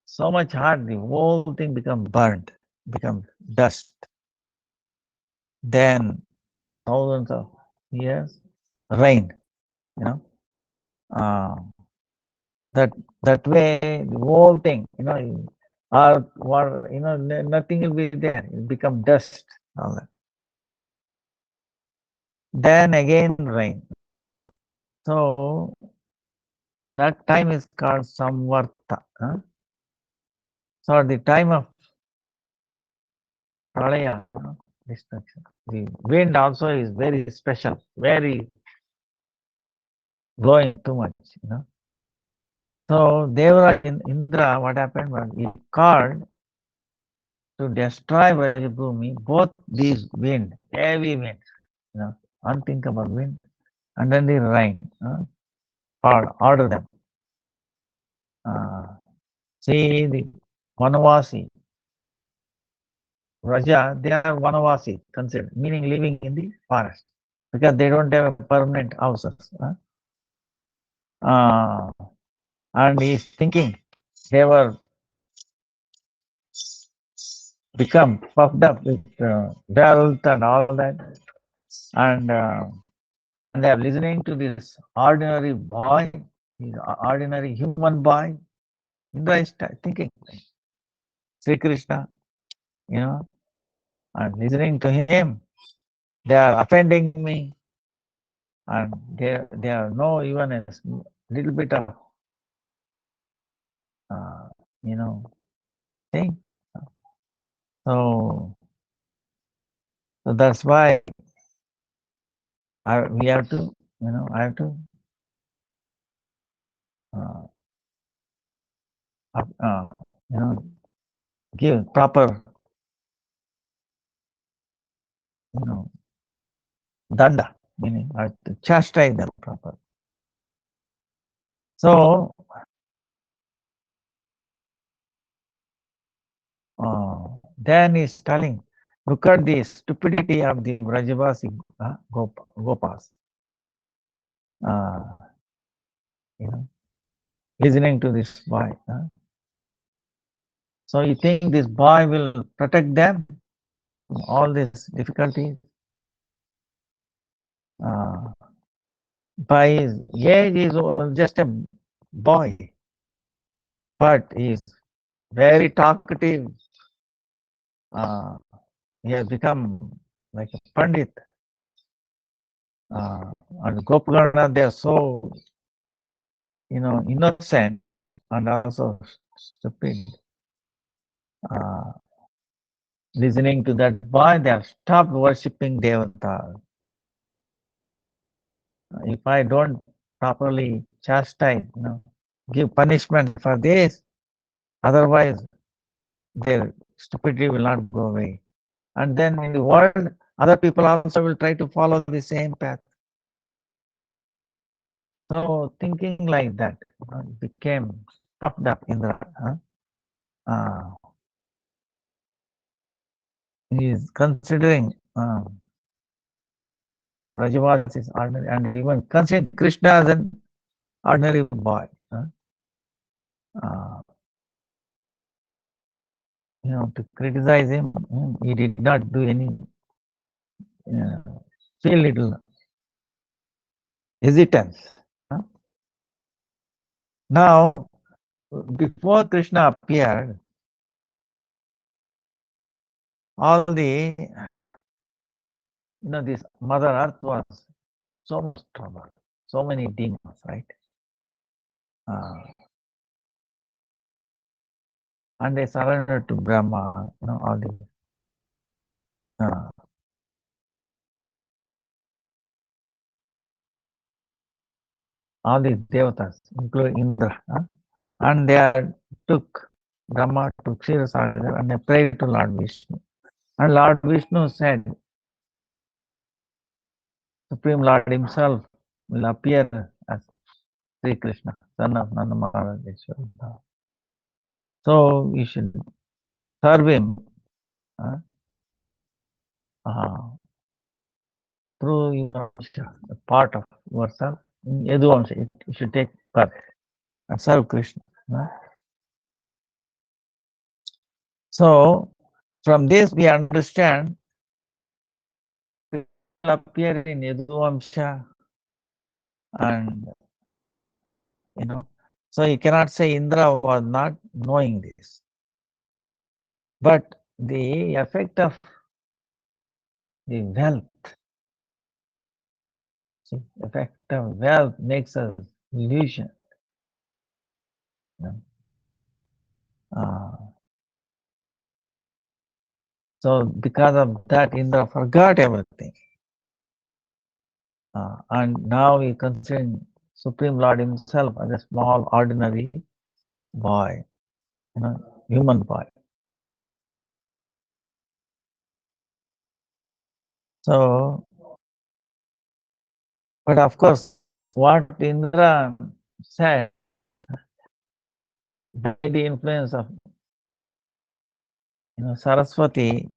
so much hot, the whole thing becomes burnt, becomes dust. Then thousands of years, rain, that way the whole thing, or nothing will be there. It become dust. All that. Then again rain. So that time is called samvarta. So at the time of pralaya, destruction, the wind also is very special, very blowing too much. So Devara in Indra, what happened was he called to destroy Vajrabhumi, both these wind, heavy wind, unthinkable wind, and then the rain, order them. See the Vanavasi, Raja, they are Vanavasi considered, meaning living in the forest. because they don't have permanent houses. Uh, and he's thinking they were become puffed up with wealth and all that, and they are listening to this ordinary boy, this ordinary human boy. Indra is thinking, Sri Krishna, and listening to him, they are offending me, and they are no even a little bit of uh, you know thing. So, so that's why we have to, I have to uh, uh, you know give proper you know danda, meaning I have to chastise them proper. So then he's telling, look at the stupidity of the Brajavasi Gopas. Uh, you know, listening to this boy. So you think this boy will protect them from all these difficulties? By his age, he is just a boy, but he is very talkative. Uh, he has become like a pandit. And Gopagana, they are so innocent and also stupid. Uh, Listening to that boy, they have stopped worshipping Devata. If I don't properly chastise, give punishment for this, otherwise their stupidity will not go away. And then in the world, other people also will try to follow the same path. So thinking like that became puffed up Indra. He is considering Rajavas is ordinary, and even considering Krishna as an ordinary boy. Uh, to criticize him, he did not do any, feel little hesitance. Now, before Krishna appeared, all the, this Mother Earth was so much trouble, so many demons, right? And they surrendered to Brahma, all the devatas, including Indra, and they took Brahma to Kshirosagar and they prayed to Lord Vishnu. And Lord Vishnu said, Supreme Lord himself will appear as Sri Krishna, son of Nanda Maharaj. So you should serve him through your part of yourself. In Yaduvamsha, you should take part and serve Krishna. So from this we understand Krishna will appear in Yaduvamsha, and so you cannot say Indra was not knowing this. But the effect of the wealth, effect of wealth makes us illusion. So because of that, Indra forgot everything. And now he considering Supreme Lord himself as a small, ordinary boy, human boy. So, but of course, what Indra said, by the influence of Saraswati,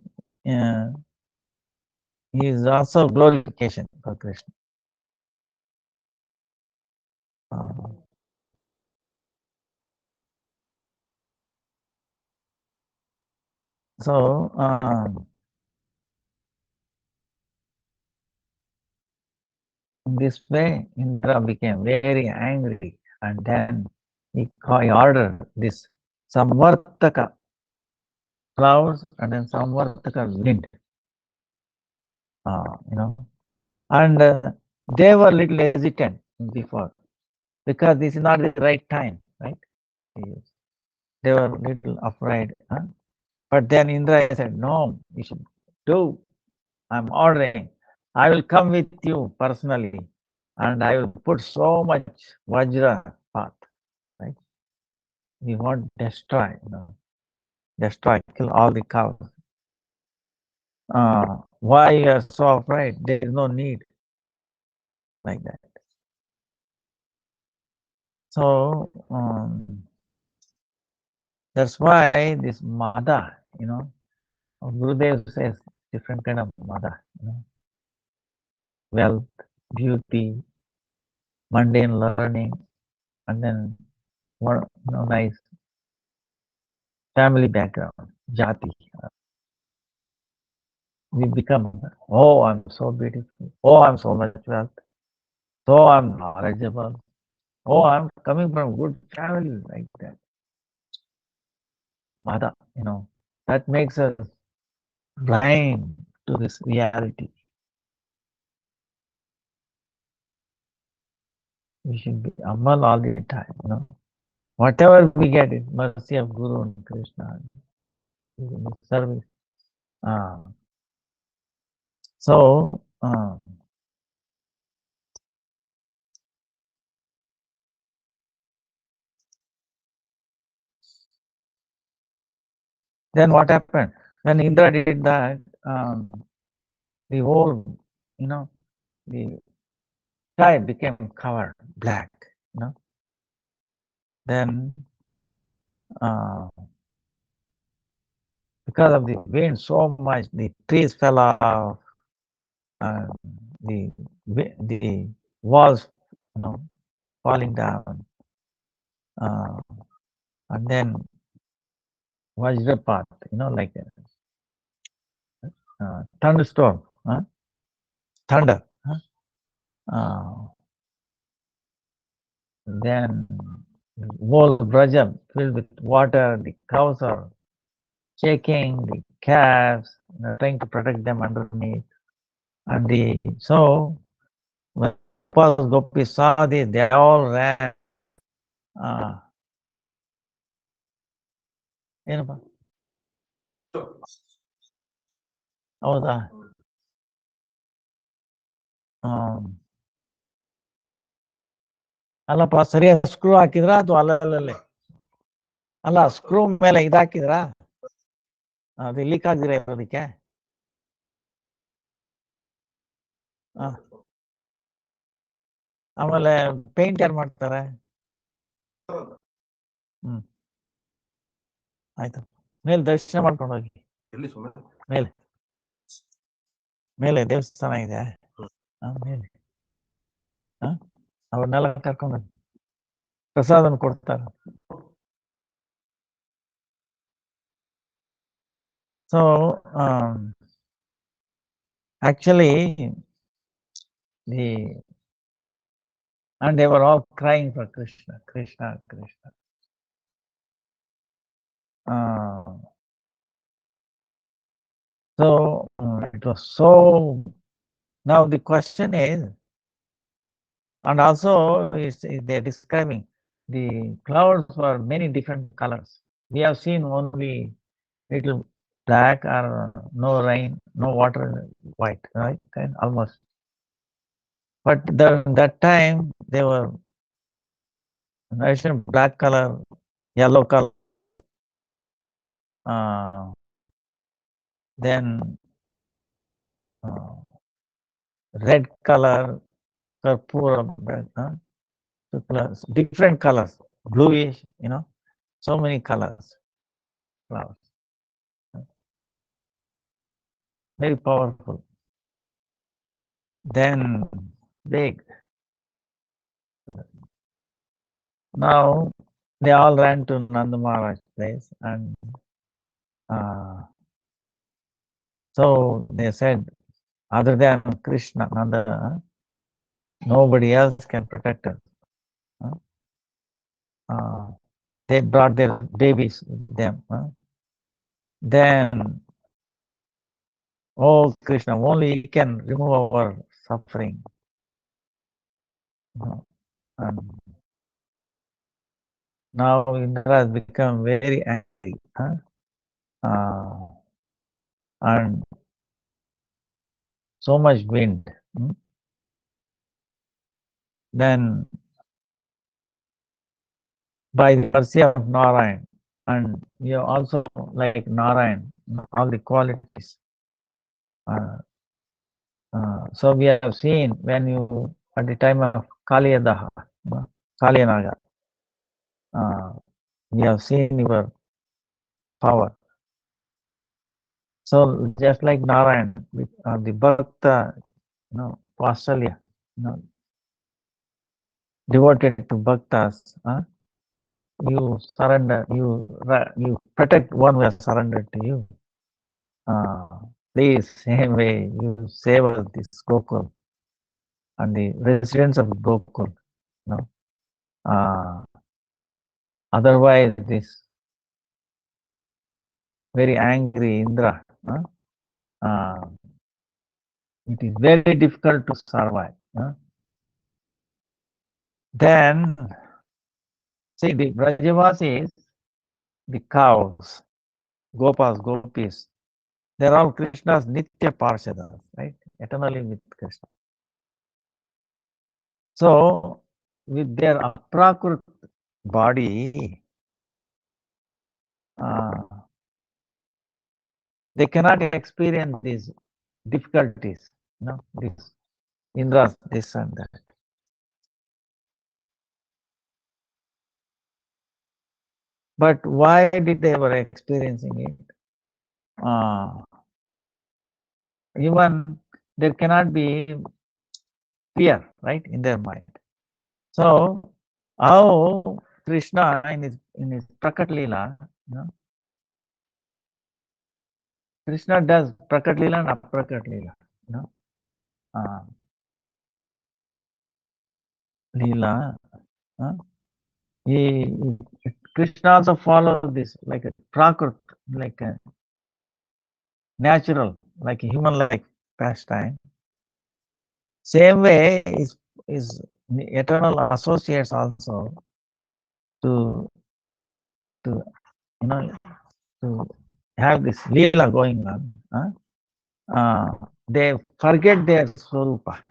he is also glorification for Krishna. So in this way, Indra became very angry, and then he ordered this Samvartaka clouds and then Samvartaka wind. You know, and they were little hesitant before because this is not the right time, right? They were little afraid. Huh? But then Indra said, "No, you should do. I'm ordering. I will come with you personally, and I will put so much Vajra path, right? We won't destroy, destroy, kill all the cows. Why you are so afraid? There is no need like that. So that's why this mada, Gurudev says different kind of mada, wealth, beauty, mundane learning, and then more nice family background, jati. We become, oh, I'm so beautiful. Oh, I'm so much wealth. So I'm knowledgeable. Oh, I'm coming from good family like that. Mada, that makes us blind to this reality. We should be humble all the time, Whatever we get is mercy of Guru and Krishna, service. So, then what happened? When Indra did that, the whole, the sky became covered black, Then, because of the wind so much, the trees fell off, the walls, falling down, and then Vajrapat, like a thunderstorm, thunder. Then whole Braja filled with water, the cows are shaking, the calves, trying to protect them underneath. And when Gopis saw this, they all ran. ಹೌದಾ ಅಲ್ಲಪ್ಪ ಸರಿಯಾಗಿ screw ಹಾಕಿದ್ರ ಅಥವಾ ಅಲ್ಲಲ್ಲೇ ಅಲ್ಲ screw ಮೇಲೆ ಇದಾಕಿದ್ರ ಅದು leak ಆಗಿರ ಇರೋದಕ್ಕೆ ಆಮೇಲೆ ಪೇಂಟ್ ಯಾರು ಮಾಡ್ತಾರೆ ಆಯ್ತು ಮೇಲೆ ದರ್ಶನ ಮಾಡ್ಕೊಂಡು ಹೋಗಿ ಮೇಲೆ ಮೇಲೆ ದೇವಸ್ಥಾನ ಇದೆ ಮೇಲೆ ಅವ್ರನ್ನೆಲ್ಲ ಕರ್ಕೊಂಡು ಪ್ರಸಾದನ ಕೊಡ್ತಾರೆ so actually and they were all crying for Krishna, Krishna, Krishna. So it was so. Now the question is, and also they're describing the clouds were many different colors. We have seen only little black or no rain, no water, white, right? Almost. But that time they were black color, yellow color, then red color, purpura, different colors, bluish, so many colors, flowers. Very powerful. then big. Now they all ran to Nanda Maharaj's place, and so they said, other than Krishna, Nanda, nobody else can protect us. They brought their babies with them. Then, oh Krishna, only He can remove our suffering. And now Indra has become very angry. And so much wind. Then, by the mercy of Narayan, and you also like Narayan, all the qualities. So we have seen when you, at the time of Kaliyadaha, Kaliyanaga, we have seen your power. So just like Narayan, with the Bhakta, Vasalya, devoted to Bhaktas, you surrender, you protect one who has surrendered to you. Please, same way, you save us this Gokul and the residents of Gokul. Otherwise, this very angry Indra, it is very difficult to survive. Then, see, the Brajavasis, the cows, Gopas, Gopis, they're all Krishna's Nitya Parshadas, right? Eternally with Krishna. So, with their Aprakrit body, they cannot experience these difficulties, this Indra's, this and that. But why did they were experiencing it? Even there cannot be fear, right, in their mind. So, how Krishna in his Prakat Leela, Krishna does Prakat Leela and Aprakat Leela. Leela, Krishna also followed this like a Prakrit, like a natural, like a human-like pastime. Same way is eternal associates also to to have this Leela going on. They forget their Swarupa.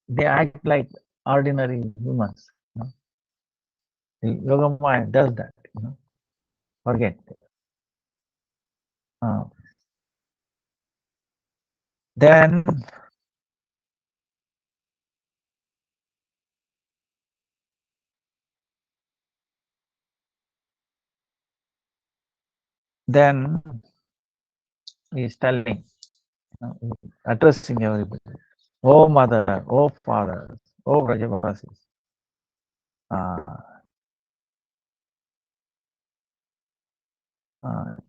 They act like ordinary humans. The Yogamaya does that. Forget. Then he's telling, addressing everybody. Oh mother, oh father, oh Brajavasis.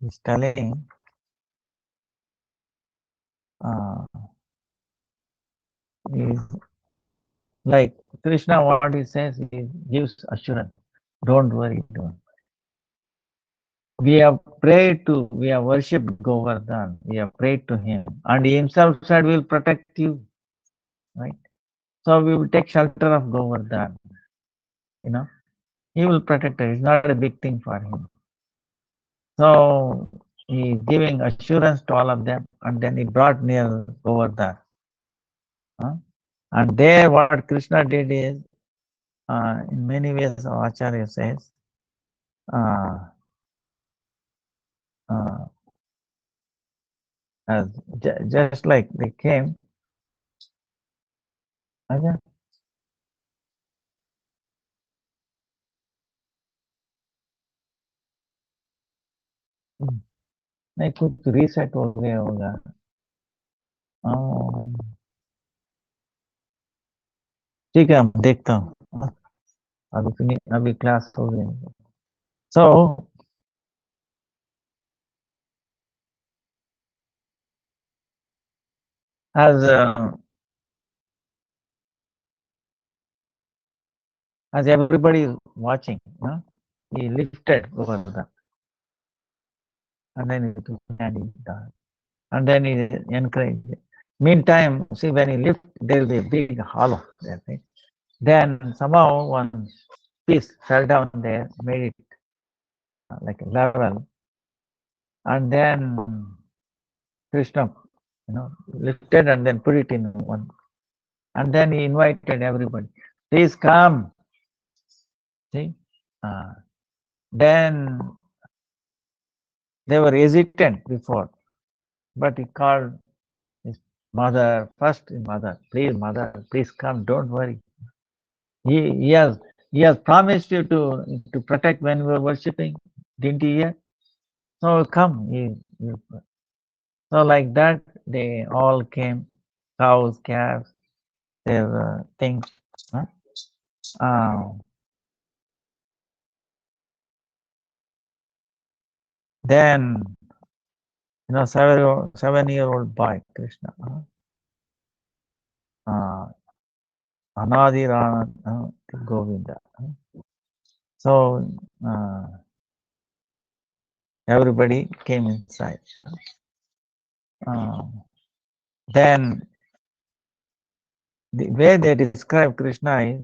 He's telling, he's like Krishna, what he says, he gives assurance. Don't worry, don't. We have prayed to, we have worshipped Govardhan, we have prayed to him, and he himself said, we'll protect you, right? So we will take shelter of Govardhan, he will protect us. It's not a big thing for him. So he is giving assurance to all of them, and then he brought near Govardhan. And there what Krishna did is, in many ways, Acharya says, as just like they came, नहीं कुछ reset हो गया होगा Oh, ठीक है, मैं देखता हूँ। अभी क्लास हो गई। So, as as everybody is watching, he lifted over the, and then he took and he died. And then he encouraged. Meantime, see, when he lift, there will be a big hollow there, right? Then somehow one piece fell down there, made it like a level, and then Krishna, lifted and then put it in one. And then he invited everybody, please come. See, then they were hesitant before, but he called his mother, first his mother, please come, don't worry. He, he has he has promised you to protect when we are worshipping, didn't he hear? So come. So like that, they all came, cows, calves, their things. Huh? Then 7-year-old boy, Krishna, Anadi Rana Govinda. So everybody came inside. Then the way they describe Krishna is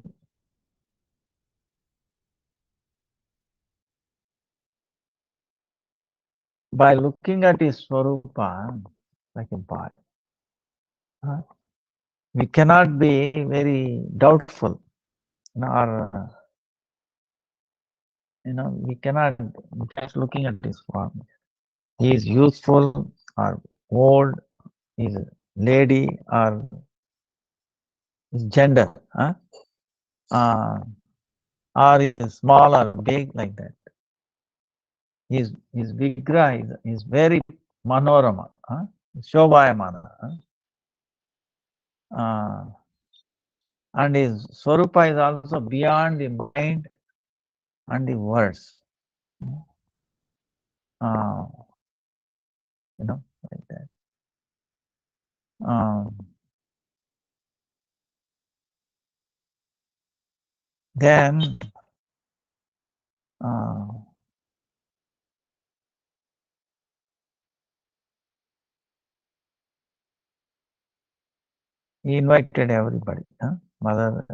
by looking at his swarupa like a boy. We cannot be very doubtful, or we cannot just looking at his form. He is youthful or old, he is lady or his gender, or is small or big, like that. His vigraha is very manorama, shobhayamana, and his swarupa is also beyond the mind and the words. Like that. Then he invited everybody, mother.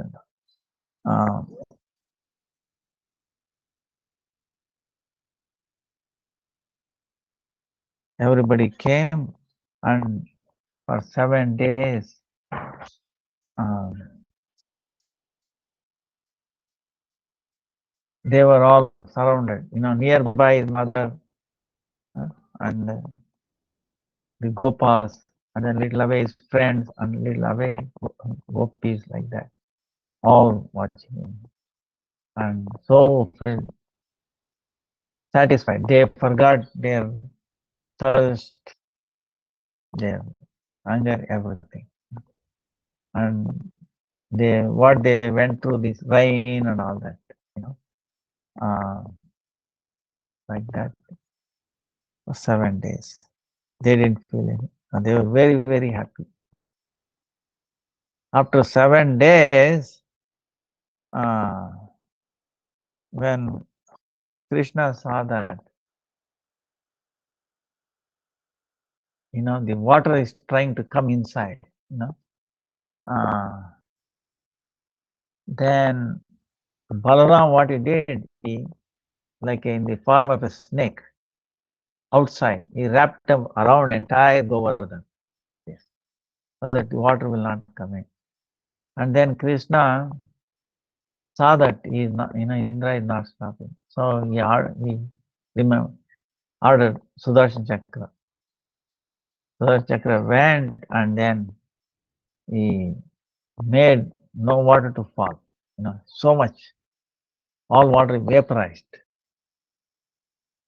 Everybody came, and for 7 days, they were all surrounded, nearby his mother, and the Gopas, and then little away his friends, and little away gopis, like that, all watching him, and so satisfied. They forgot their thirst, their anger, everything, and what they went through, this rain and all that, like that, for 7 days. They didn't feel any. And they were very, very happy. After 7 days, when Krishna saw that, the water is trying to come inside, then Balaram, what he did, like in the form of a snake, outside, he wrapped them around entire Govardhan, so that the water will not come in. And then Krishna saw that he is not, Indra is not stopping. So he ordered Sudarshan Chakra. Sudarshan Chakra went, and then he made no water to fall. So much. All water vaporized.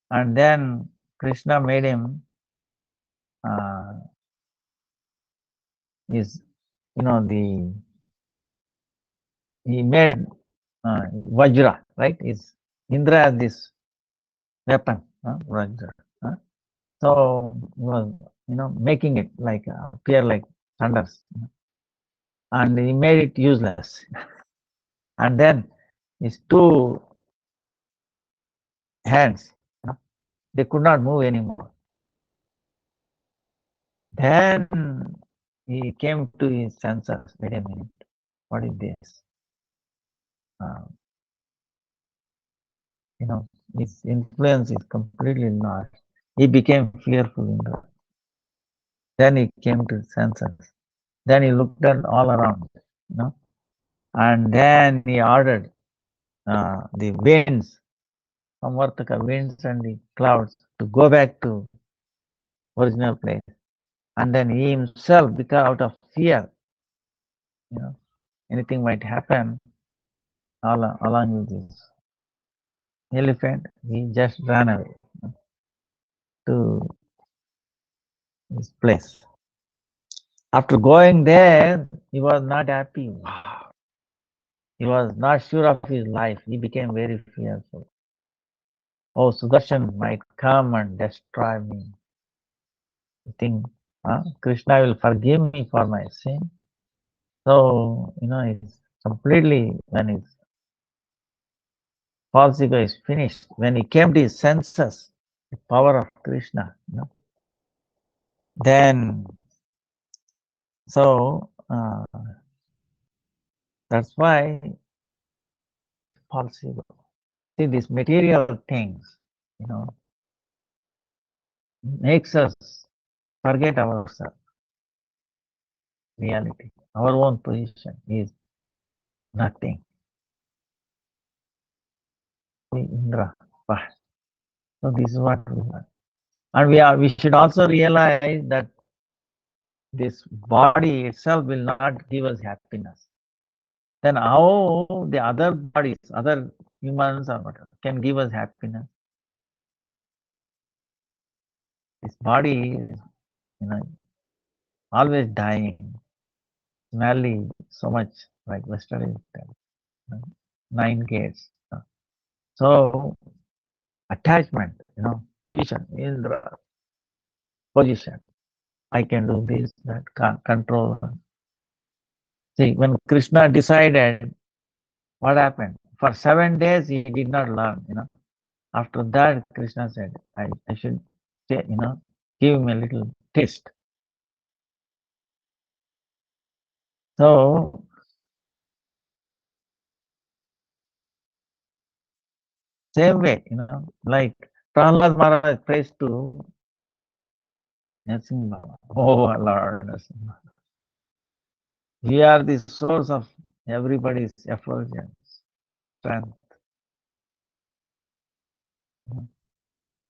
And then Krishna made him is, he made Vajra, right? Is Indra has this weapon, Vajra. So he was, making it like appear like thunders, and he made it useless. And then his two hands, they could not move anymore. Then he came to his senses. Wait a minute, what is this? Uh, his influence is completely lost. He became fearful in the. Then he came to his senses. Then he looked at all around, and then he ordered the winds, Samartaka winds and the clouds to go back to original place. And then he himself, because out of fear, anything might happen along with this elephant, he just ran away to his place. After going there, he was not happy. Wow. He was not sure of his life. He became very fearful. Oh, Sudarshan might come and destroy me. I think Krishna will forgive me for my sin. So, it's completely, when his false ego is finished, when he came to his senses, the power of Krishna, then, so that's why false ego. See, these material things, makes us forget ourselves. Reality, our own position is nothing. Indra. So this is what we learn. And we should also realize that this body itself will not give us happiness. Then how the other bodies, other humans or whatever, can give us happiness? This body is, always dying, smelly, so much, like yesterday, 9 gates. So attachment, vision, Indra, position. I can do this, that, control. See, when Krishna decided, what happened? For 7 days, he did not learn, After that, Krishna said, I should, give him a little taste. So, same way, like Prahlad Maharaj prays to Narasimha Baba. Oh, Lord Narasimha. We are the source of everybody's effulgence, strength.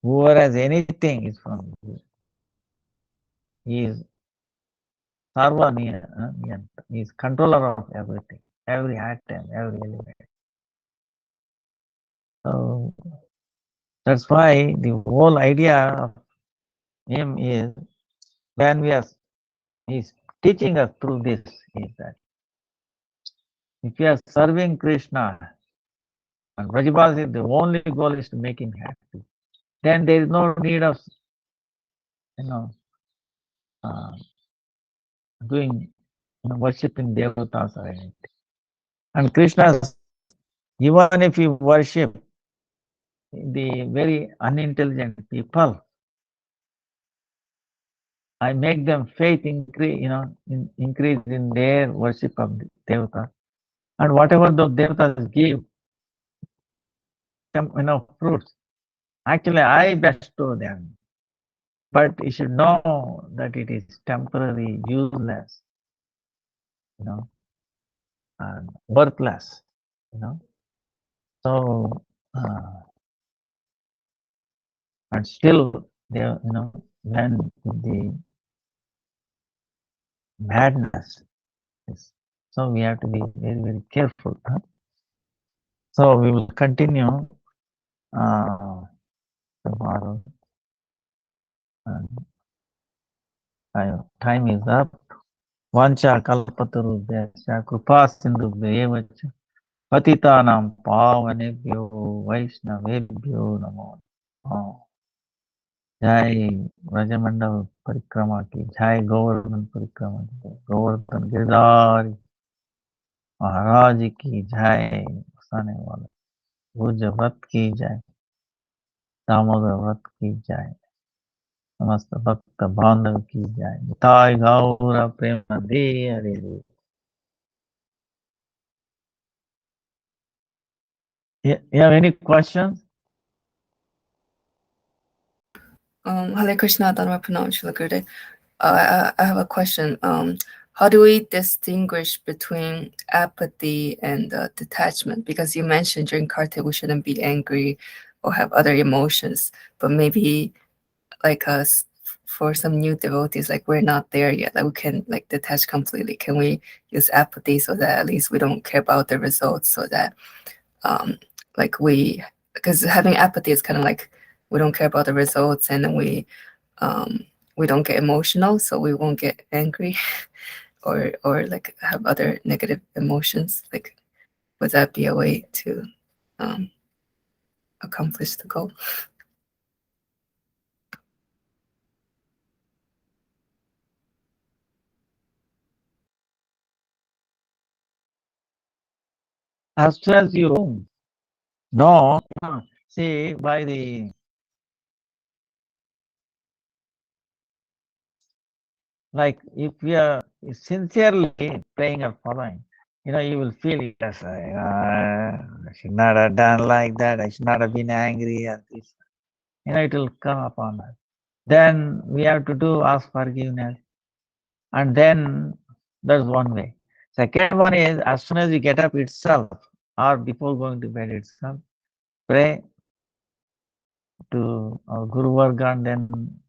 Whoever has anything is from you. He is Sarva Niyanta. He is controller of everything, every atom, every element. So that's why the whole idea of him is, when we are, he's teaching us through this, is that if you are serving Krishna, and Vrajabhas, the only goal is to make him happy, then there is no need of, uh, doing, worshipping devatas or anything. And Krishna, even if you worship the very unintelligent people, I make them faith increase, increase in their worship of the devata, and whatever the devatas give, fruits. Actually, I bestow them, but you should know that it is temporary, useless, and worthless, So, and still, they, when the madness is, so we have to be very, very careful. So we will continue tomorrow. And time is up. Vancha kalpatarubhyascha kripa sindhubhya evacha patitanam pavanebhyo vaishnavebhyo namo. Oh, Jai Rajamandal परिक्रमा की जय, गोवर्धन परिक्रमा की जय, गोवर्धन गिरधारी महाराज की जय, बसाने वाले भुज व्रत की जय, दामोदर व्रत की जय, समस्त भक्त बांधव की जय, निताय गौर प्रेम दे हरे दे. You have any questions? Hare Krishna, Dharma Pranam, Srila Gurudev. I have a question. How do we distinguish between apathy and detachment? Because you mentioned during Kartik we shouldn't be angry or have other emotions, but maybe like us for some new devotees, like we're not there yet, like we can like detach completely. Can we use apathy so that at least we don't care about the results, so that like because having apathy is kind of like we don't care about the results, and then we don't get emotional, so we won't get angry or like have other negative emotions. Like, would that be a way to um, accomplish the goal? As soon as you know, see, by the like if we are sincerely praying or following, you will feel yes, I should not have done like that. I should not have been angry at this. It will come upon us. Then we have to do ask forgiveness, and then that's one way. Second one is as soon as you get up itself, or before going to bed itself, pray to Guru Varga, and then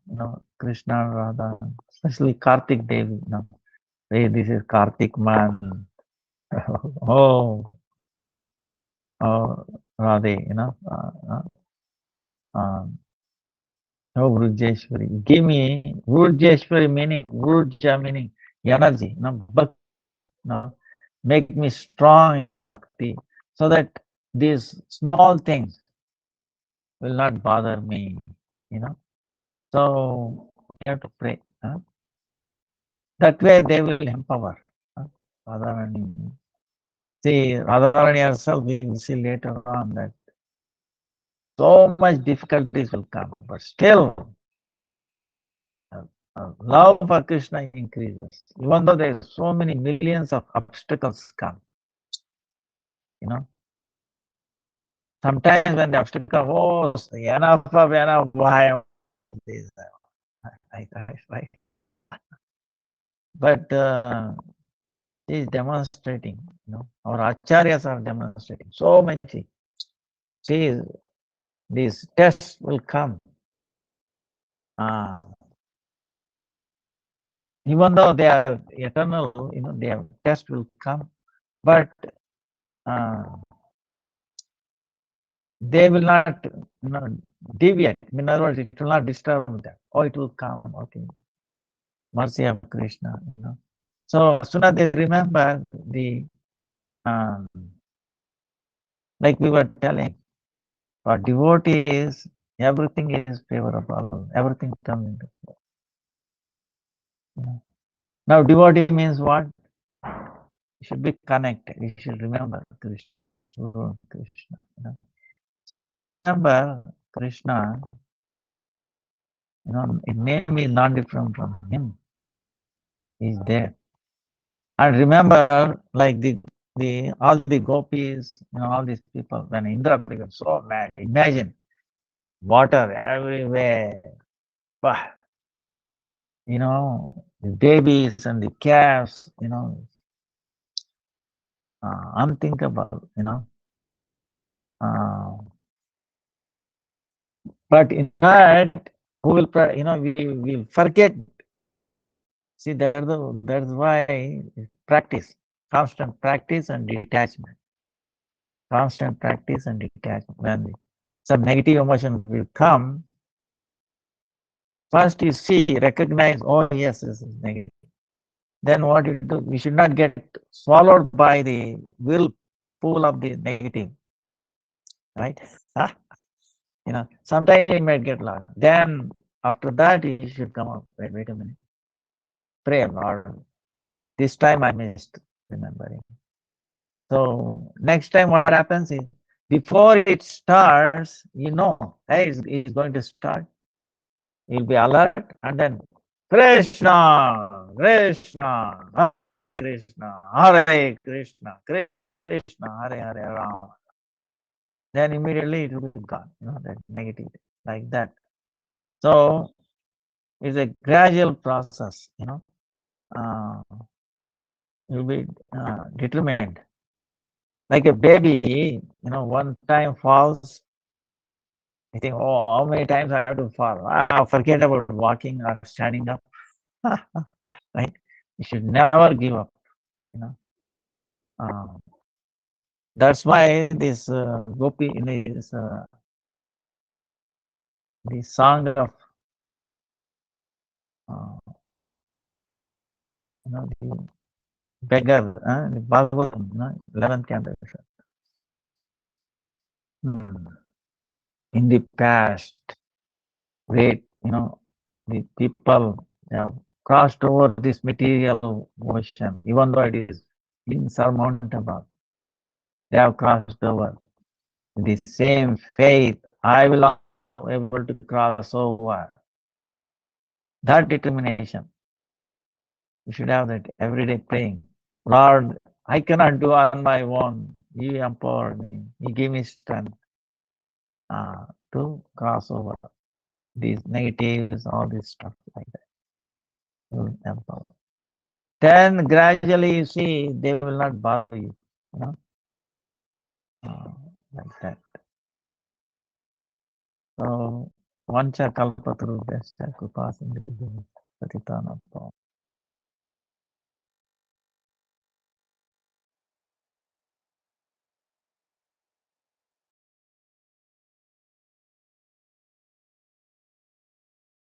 Krishna, Radha, especially Kartik Devi. Hey, this is Kartik man. Oh, oh, Radhe, oh, Vrujeshwari. Give me Vrujeshwari meaning, Vruja meaning energy, but make me strong so that these small things will not bother me, you know. So we have to pray. That way they will empower. Radharani. See, Radharani herself, we will see later on that so much difficulties will come, but still love for Krishna increases. Even though there are so many millions of obstacles come, sometimes when the obstacle, enough, why this, right? But he is demonstrating, our acharyas are demonstrating so much. See, these tests will come. Even though they are eternal, their test will come, but they will not deviate. In other words, it will not disturb them. Or it will come. Okay, mercy of Krishna. So as soon as they remember the, like we were telling, for devotees, everything is favorable. Everything comes into play. Now, devotee means what? You should be connected. You should remember Krishna. Remember Krishna. His name is not different from him. He's there. And remember, like all the gopis, all these people, when Indra became so mad, imagine water everywhere. Bah, the babies and the calves, unthinkable, Uh, but in that, who will, we will forget. See, that's why practice, constant practice and detachment. Constant practice and detachment. When some negative emotion will come, first you see, recognize, oh yes, this is negative. then what you do, you should not get swallowed by the whirlpool of the negative, right? Sometimes you might get lost. Then after that, you should come out. Wait a minute. Pray, Lord. This time I missed remembering. So next time what happens is, before it starts, hey, it's going to start. You'll be alert, and then Krishna, Krishna, Hare Krishna, Hare Krishna, Krishna, Hare Hare Rama. Then immediately it will be gone, that negative, like that. So it's a gradual process, you'll be determined. Like a baby, one time falls, I think, oh, how many times I have to fall? Forget about walking or standing up. Right? You should never give up. You know, uh, that's why this Gopi, the song of uh, the beggar, the Bhagavatam, 11th canto. In the past, great, the people have crossed over this material ocean, even though it is insurmountable. They have crossed over. The same faith, I will also be able to cross over. That determination, you should have that every day praying. Lord, I cannot do on my own. You empower me. You give me strength to cross over these negatives, all this stuff like that. You empower. Then gradually you see they will not bother you, like that. So, vancha kalpataru descha kripa sindhu patitana.